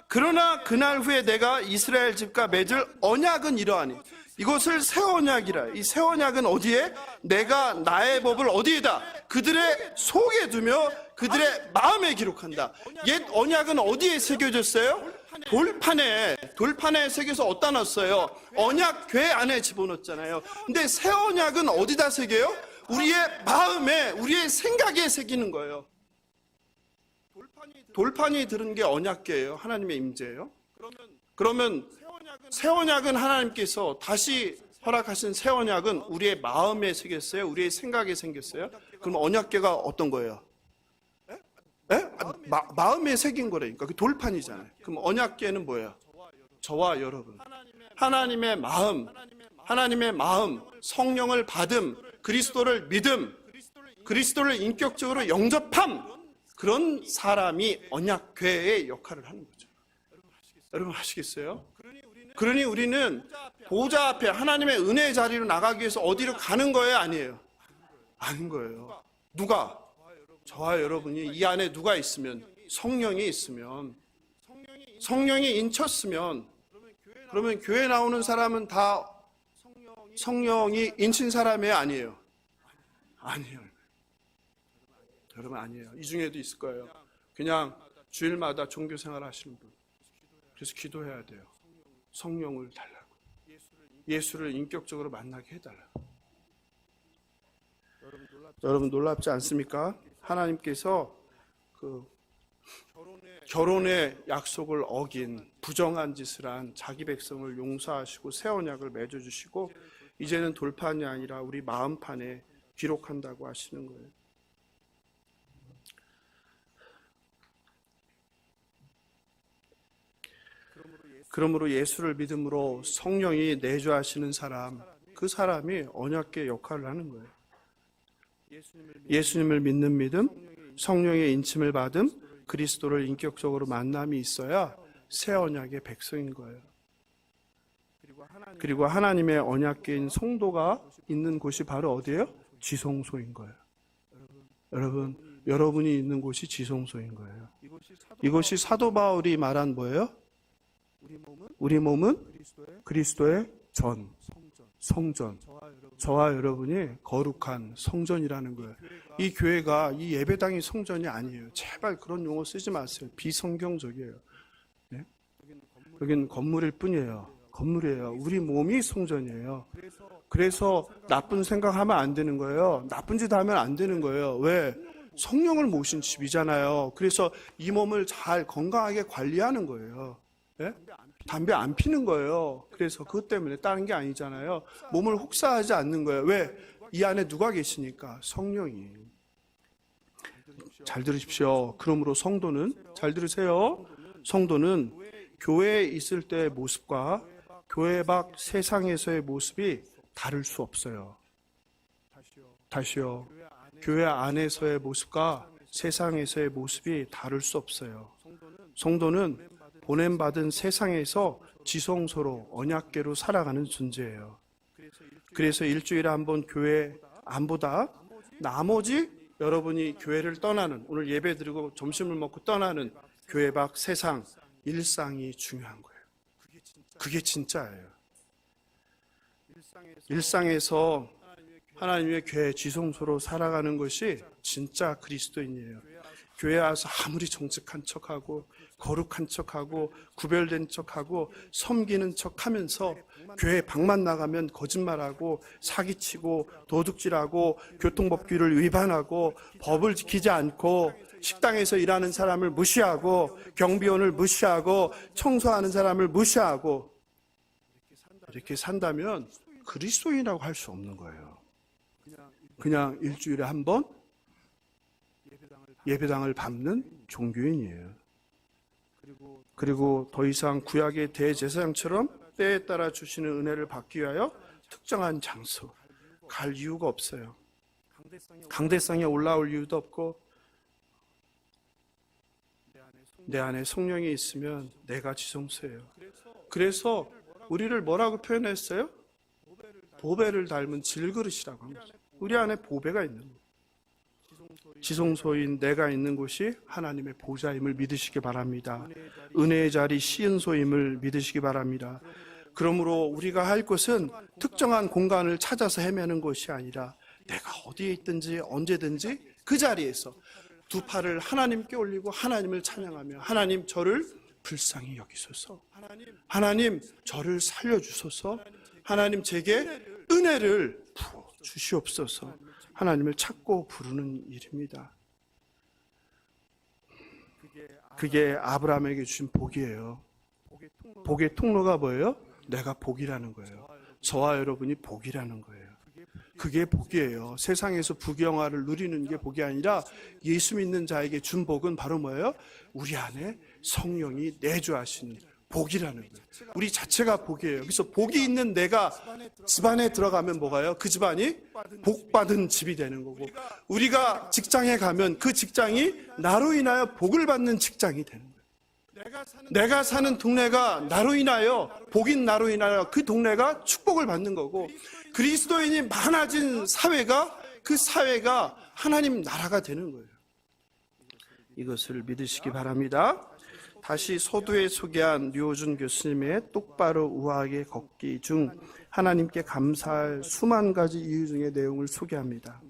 그러나 그날 후에 내가 이스라엘 집과 맺을 언약은 이러하니, 이것을 새 언약이라. 이 새 언약은 어디에? 내가 나의 법을 어디에다? 그들의 속에 두며 그들의 마음에 기록한다. 옛 언약은 어디에 새겨졌어요? 돌판에 새겨서 어디다 놨어요? 언약궤 안에 집어넣었잖아요. 근데 새 언약은 어디다 새겨요? 우리의 마음에, 우리의 생각에 새기는 거예요. 돌판이 들은 게 언약궤예요. 하나님의 임재예요. 그러면 새 언약은 하나님께서 다시 허락하신 새 언약은 우리의 마음에 새겼어요? 우리의 생각에 생겼어요? 그럼 언약궤가 어떤 거예요? 마음에 새긴 거라니까. 그 돌판이잖아요. 그럼 언약궤는 뭐예요? 저와 여러분. 하나님의 마음, 성령을 받음, 그리스도를 믿음, 그리스도를 인격적으로 영접함, 그런 사람이 언약궤의 역할을 하는 거죠. 여러분 아시겠어요? 그러니 우리는 보좌 앞에 하나님의 은혜의 자리로 나가기 위해서 어디로 가는 거예요? 아니에요? 아닌 거예요. 누가? 저와 여러분이 이 안에 누가 있으면, 성령이 있으면, 성령이 인쳤으면, 그러면 교회 나오는 사람은 다 성령이 인친 사람이에요? 아니에요? 아니에요. 여러분 아니에요. 이 중에도 있을 거예요. 그냥 주일마다 종교생활 하시는 분. 그래서 기도해야 돼요. 성령을 달라고. 예수를 인격적으로 만나게 해달라고. 여러분 놀랍지 않습니까? 하나님께서 그 결혼의 약속을 어긴 부정한 짓을 한 자기 백성을 용서하시고 새 언약을 맺어주시고 이제는 돌판이 아니라 우리 마음판에 기록한다고 하시는 거예요. 그러므로 예수를 믿음으로 성령이 내주하시는 사람, 그 사람이 언약궤 역할을 하는 거예요. 예수님을 믿는 믿음, 성령의 인침을 받음, 그리스도를 인격적으로 만남이 있어야 새 언약의 백성인 거예요. 그리고 하나님의 언약궤인 성도가 있는 곳이 바로 어디예요? 지성소인 거예요. 여러분이 있는 곳이 지성소인 거예요. 이것이 사도 바울이 말한 뭐예요? 우리 몸은 그리스도의 성전. 저와 여러분이 거룩한 성전이라는 거예요. 이 교회가, 이 예배당이 성전이 아니에요. 제발 그런 용어 쓰지 마세요. 비성경적이에요. 네? 여기는 건물일 뿐이에요. 건물이에요. 우리 몸이 성전이에요. 그래서 나쁜 생각하면 안 되는 거예요. 나쁜 짓 하면 안 되는 거예요. 왜? 성령을 모신 집이잖아요. 그래서 이 몸을 잘 건강하게 관리하는 거예요. 네? 담배 안 피는 거예요. 그래서 그것 때문에 다른 게 아니잖아요. 몸을 혹사하지 않는 거예요. 왜? 이 안에 누가 계시니까? 성령이. 잘 들으십시오. 그러므로 성도는, 잘 들으세요. 성도는 교회에 있을 때의 모습과 교회 밖 세상에서의 모습이 다를 수 없어요. 다시요. 교회 안에서의 모습과 세상에서의 모습이 다를 수 없어요. 성도는 보냄받은 세상에서 지성소로 언약궤로 살아가는 존재예요. 그래서 일주일에 한 번 교회 안 보다 나머지 여러분이 교회를 떠나는, 오늘 예배 드리고 점심을 먹고 떠나는 교회 밖 세상 일상이 중요한 거예요. 그게 진짜예요. 일상에서 하나님의 교회 지성소로 살아가는 것이 진짜 그리스도인이에요. 교회 와서 아무리 정직한 척하고 거룩한 척하고 구별된 척하고 섬기는 척하면서 교회 밖만 나가면 거짓말하고 사기치고 도둑질하고 교통법규를 위반하고 법을 지키지 않고 식당에서 일하는 사람을 무시하고 경비원을 무시하고 청소하는 사람을 무시하고 이렇게 산다면 그리스도인이라고 할 수 없는 거예요. 그냥 일주일에 한 번 예배당을 밟는 종교인이에요. 그리고 더 이상 구약의 대제사장처럼 때에 따라 주시는 은혜를 받기 위하여 특정한 장소 갈 이유가 없어요. 강대상에 올라올 이유도 없고 내 안에 성령이 있으면 내가 지성소예요. 그래서 우리를 뭐라고 표현했어요? 보배를 닮은 질그릇이라고 합니다. 우리 안에 보배가 있는 거예요. 지성소인 내가 있는 곳이 하나님의 보좌임을 믿으시기 바랍니다. 은혜의 자리 시은소임을 믿으시기 바랍니다. 그러므로 우리가 할 것은 특정한 공간을 찾아서 헤매는 것이 아니라 내가 어디에 있든지 언제든지 그 자리에서 두 팔을 하나님께 올리고 하나님을 찬양하며 하나님 저를 불쌍히 여기소서, 하나님 저를 살려주소서, 하나님 제게 은혜를 부어 주시옵소서, 하나님을 찾고 부르는 일입니다. 그게 아브라함에게 주신 복이에요. 복의 통로가 뭐예요? 내가 복이라는 거예요. 저와 여러분이 복이라는 거예요. 그게 복이에요. 세상에서 부귀영화를 누리는 게 복이 아니라 예수 믿는 자에게 준 복은 바로 뭐예요? 우리 안에 성령이 내주하시는 복이라는 거예요. 우리 자체가 복이에요. 그래서 복이 있는 내가 집안에 들어가면 뭐가요? 그 집안이 복받은 집이 되는 거고, 우리가 직장에 가면 그 직장이 나로 인하여 복을 받는 직장이 되는 거예요. 내가 사는 동네가 나로 인하여, 복인 나로 인하여 그 동네가 축복을 받는 거고, 그리스도인이 많아진 사회가, 그 사회가 하나님 나라가 되는 거예요. 이것을 믿으시기 바랍니다. 다시 서두에 소개한 류호준 교수님의 똑바로 우아하게 걷기 중 하나님께 감사할 수만 가지 이유 중의 내용을 소개합니다.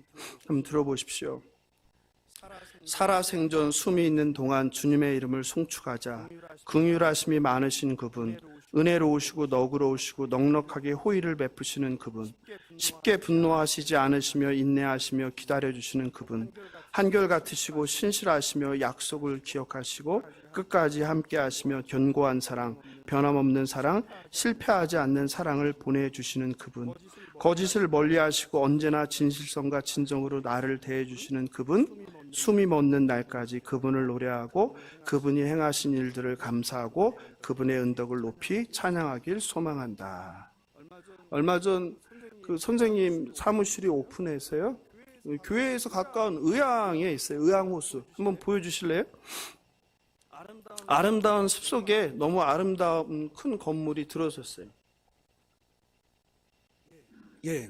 한번 들어보십시오. 살아생전 숨이 있는 동안 주님의 이름을 송축하자. 긍휼하심이 많으신 그분, 은혜로우시고 너그러우시고 넉넉하게 호의를 베푸시는 그분, 쉽게 분노하시지 않으시며 인내하시며 기다려주시는 그분, 한결같으시고 신실하시며 약속을 기억하시고 끝까지 함께하시며 견고한 사랑, 변함없는 사랑, 실패하지 않는 사랑을 보내주시는 그분, 거짓을 멀리하시고 언제나 진실성과 진정으로 나를 대해주시는 그분, 숨이 멎는 날까지 그분을 노래하고 그분이 행하신 일들을 감사하고 그분의 은덕을 높이 찬양하길 소망한다. 얼마 전 그 선생님 사무실이 오픈해서요, 교회에서 가까운 의왕에 있어요. 의왕호수 한번 보여주실래요? 아름다운 숲속에 너무 아름다운 큰 건물이 들어섰어요. 예,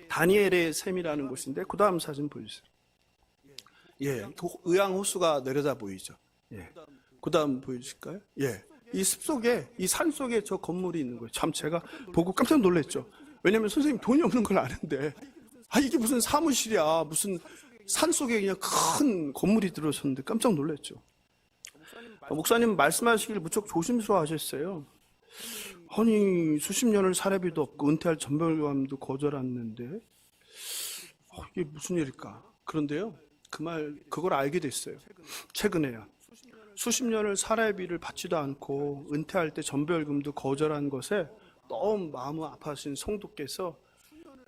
다니엘의 샘이라는 곳인데 그 다음 사진 보여주세요. 예, 의왕 호수가 내려다 보이죠. 예, 그 다음 보여주실까요? 예, 이 숲속에, 이 산속에 저 건물이 있는 거예요. 참 제가 보고 깜짝 놀랐죠. 왜냐면 선생님 돈이 없는 걸 아는데, 이게 무슨 사무실이야, 무슨 산속에 그냥 큰 건물이 들어섰는데 깜짝 놀랐죠. 목사님 말씀하시길 무척 조심스러워 하셨어요. 아니, 수십 년을 사례비도 없고 은퇴할 전별감도 거절했는데 이게 무슨 일일까? 그런데요, 그걸 알게 됐어요. 최근에야. 수십 년을 사례비를 받지도 않고 은퇴할 때 전별금도 거절한 것에 너무 마음 아파하신 성도께서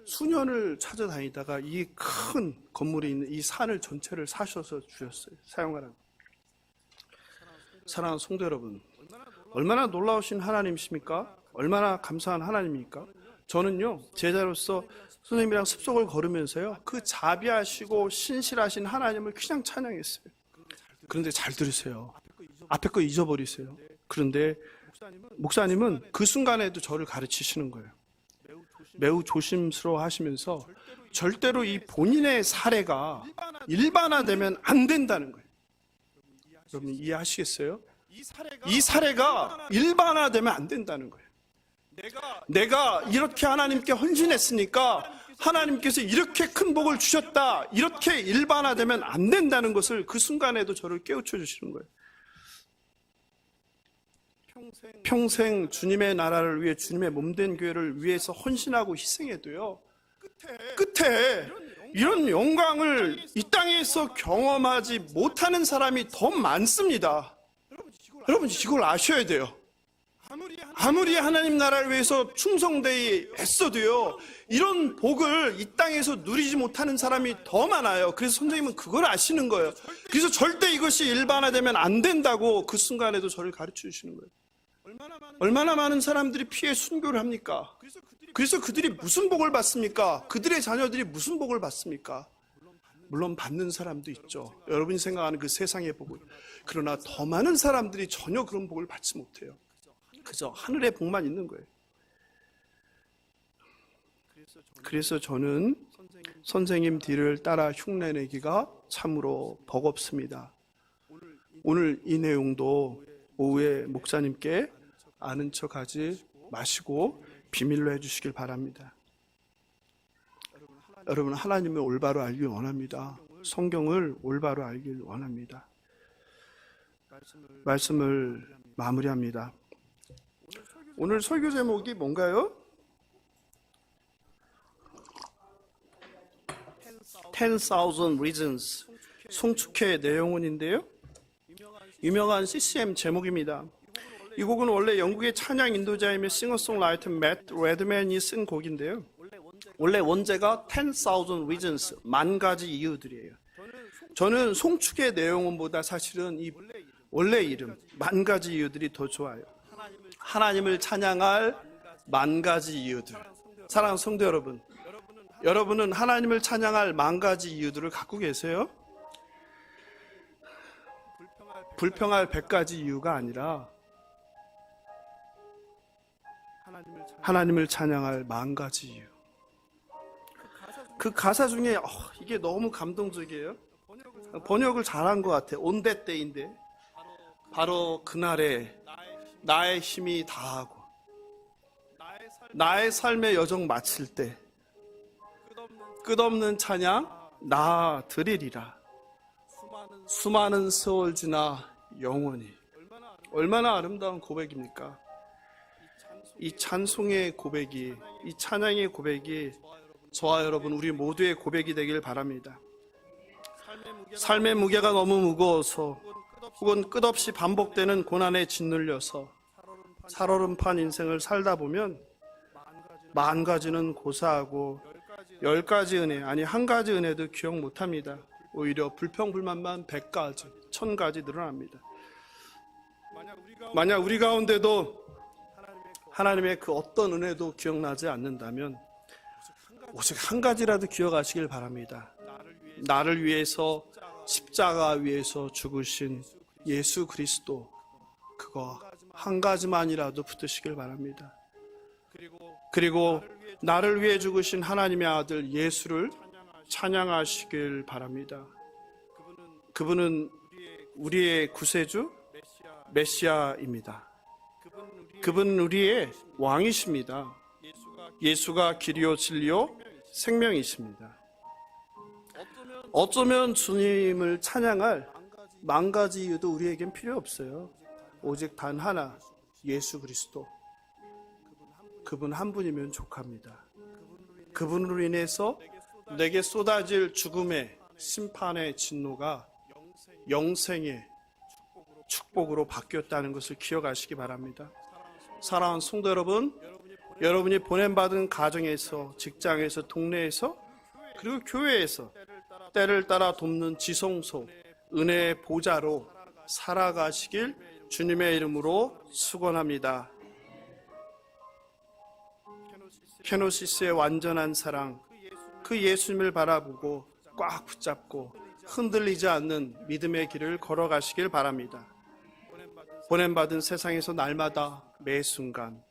수년을 찾아다니다가 이 큰 건물이 있는 이 산을 전체를 사셔서 주셨어요. 사용하라고. 사랑하는 성도 여러분, 얼마나 놀라우신 하나님이십니까? 얼마나 감사한 하나님입니까? 저는요, 제자로서 선생님이랑 숲속을 걸으면서요, 그 자비하시고 신실하신 하나님을 그냥 찬양했어요. 그런데 잘 들으세요. 앞에 거 잊어버리세요. 그런데 목사님은 그 순간에도 저를 가르치시는 거예요. 매우 조심스러워 하시면서 절대로 이 본인의 사례가 일반화되면 안 된다는 거예요. 여러분 이해하시겠어요? 이 사례가 일반화되면 안 된다는 거예요. 내가 이렇게 하나님께 헌신했으니까 하나님께서 이렇게 큰 복을 주셨다, 이렇게 일반화되면 안 된다는 것을 그 순간에도 저를 깨우쳐 주시는 거예요. 평생 주님의 나라를 위해, 주님의 몸된 교회를 위해서 헌신하고 희생해도요, 끝에 이런 영광을 이 땅에서 경험하지 못하는 사람이 더 많습니다. 여러분 이걸 아셔야 돼요. 아무리 하나님 나라를 위해서 충성되이 애써도요, 이런 복을 이 땅에서 누리지 못하는 사람이 더 많아요. 그래서 선생님은 그걸 아시는 거예요. 그래서 절대 이것이 일반화되면 안 된다고 그 순간에도 저를 가르쳐 주시는 거예요. 얼마나 많은 사람들이 피해 순교를 합니까? 그래서 그들이 무슨 복을 받습니까? 그들의 자녀들이 무슨 복을 받습니까? 물론 받는 사람도 있죠. 여러분이 생각하는 그 세상의 복을. 그러나 더 많은 사람들이 전혀 그런 복을 받지 못해요. 그저 하늘의 복만 있는 거예요. 그래서 저는 선생님 뒤를 따라 흉내내기가 참으로 버겁습니다. 오늘 이 내용도 오후에 목사님께 아는 척하지 마시고 비밀로 해주시길 바랍니다. 여러분 하나님을 올바로 알길 원합니다. 성경을 올바로 알길 원합니다. 말씀을 마무리합니다. 오늘 설교 제목이 뭔가요? 10,000 Reasons. 송축회 내용은인데요, 유명한 CCM 제목입니다. 이 곡은 원래 영국의 찬양 인도자이며 싱어송라이터 맷 레드맨이 쓴 곡인데요, 원래 원제가 10,000 Reasons, 만 가지 이유들이에요. 저는 송축의 내용보다 사실은 이 원래 이름 만 가지 이유들이 더 좋아요. 하나님을 찬양할 만 가지 이유들. 사랑하는 성도 여러분, 여러분은 하나님을 찬양할 만 가지 이유들을 갖고 계세요? 불평할 100가지 이유가 아니라 하나님을 찬양할 만 가지 이유. 그 가사 중에 이게 너무 감동적이에요. 번역을 잘한 것 같아요. On that day인데, 바로 그날에 나의 힘이 다하고 나의 삶의 여정 마칠 때 끝없는 찬양 나 드리리라. 수많은 세월 지나 영원히. 얼마나 아름다운 고백입니까? 이 찬송의 고백이, 이 찬양의 고백이 저와 여러분 우리 모두의 고백이 되길 바랍니다. 삶의 무게가 너무 무거워서 혹은 끝없이 반복되는 고난에 짓눌려서 살얼음판 인생을 살다 보면 만 가지는 고사하고 10가지 은혜, 아니 한 가지 은혜도 기억 못합니다. 오히려 불평불만만 100가지, 1000가지 늘어납니다. 만약 우리 가운데도 하나님의 그 어떤 은혜도 기억나지 않는다면 오직 한 가지라도 기억하시길 바랍니다. 나를 위해서 십자가 위에서 죽으신 예수 그리스도, 그거 한 가지만이라도 붙으시길 바랍니다. 그리고 나를 위해 죽으신 하나님의 아들 예수를 찬양하시길 바랍니다. 그분은 우리의 구세주 메시아입니다. 그분은 우리의 왕이십니다. 예수가 길이요 진리요 생명이십니다. 어쩌면 주님을 찬양할 만 가지 이유도 우리에겐 필요 없어요. 오직 단 하나, 예수 그리스도. 그분 한 분이면 족합니다. 그분으로 인해서 내게 쏟아질 죽음의 심판의 진노가 영생의 축복으로 바뀌었다는 것을 기억하시기 바랍니다. 사랑하는 성도 여러분, 여러분이 보냄받은 가정에서, 직장에서, 동네에서, 그리고 교회에서 때를 따라 돕는 지성소, 은혜의 보좌로 살아가시길 주님의 이름으로 축원합니다. 케노시스의 완전한 사랑, 그 예수님을 바라보고 꽉 붙잡고 흔들리지 않는 믿음의 길을 걸어가시길 바랍니다. 보냄받은 세상에서 날마다 매 순간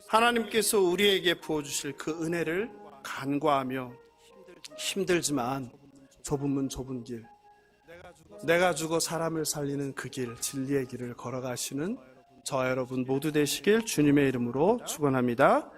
하나님께서 우리에게 부어주실 그 은혜를 간구하며 힘들지만 좁은 문 좁은 길, 내가 죽어 사람을 살리는 그 길, 진리의 길을 걸어가시는 저와 여러분 모두 되시길 주님의 이름으로 축원합니다.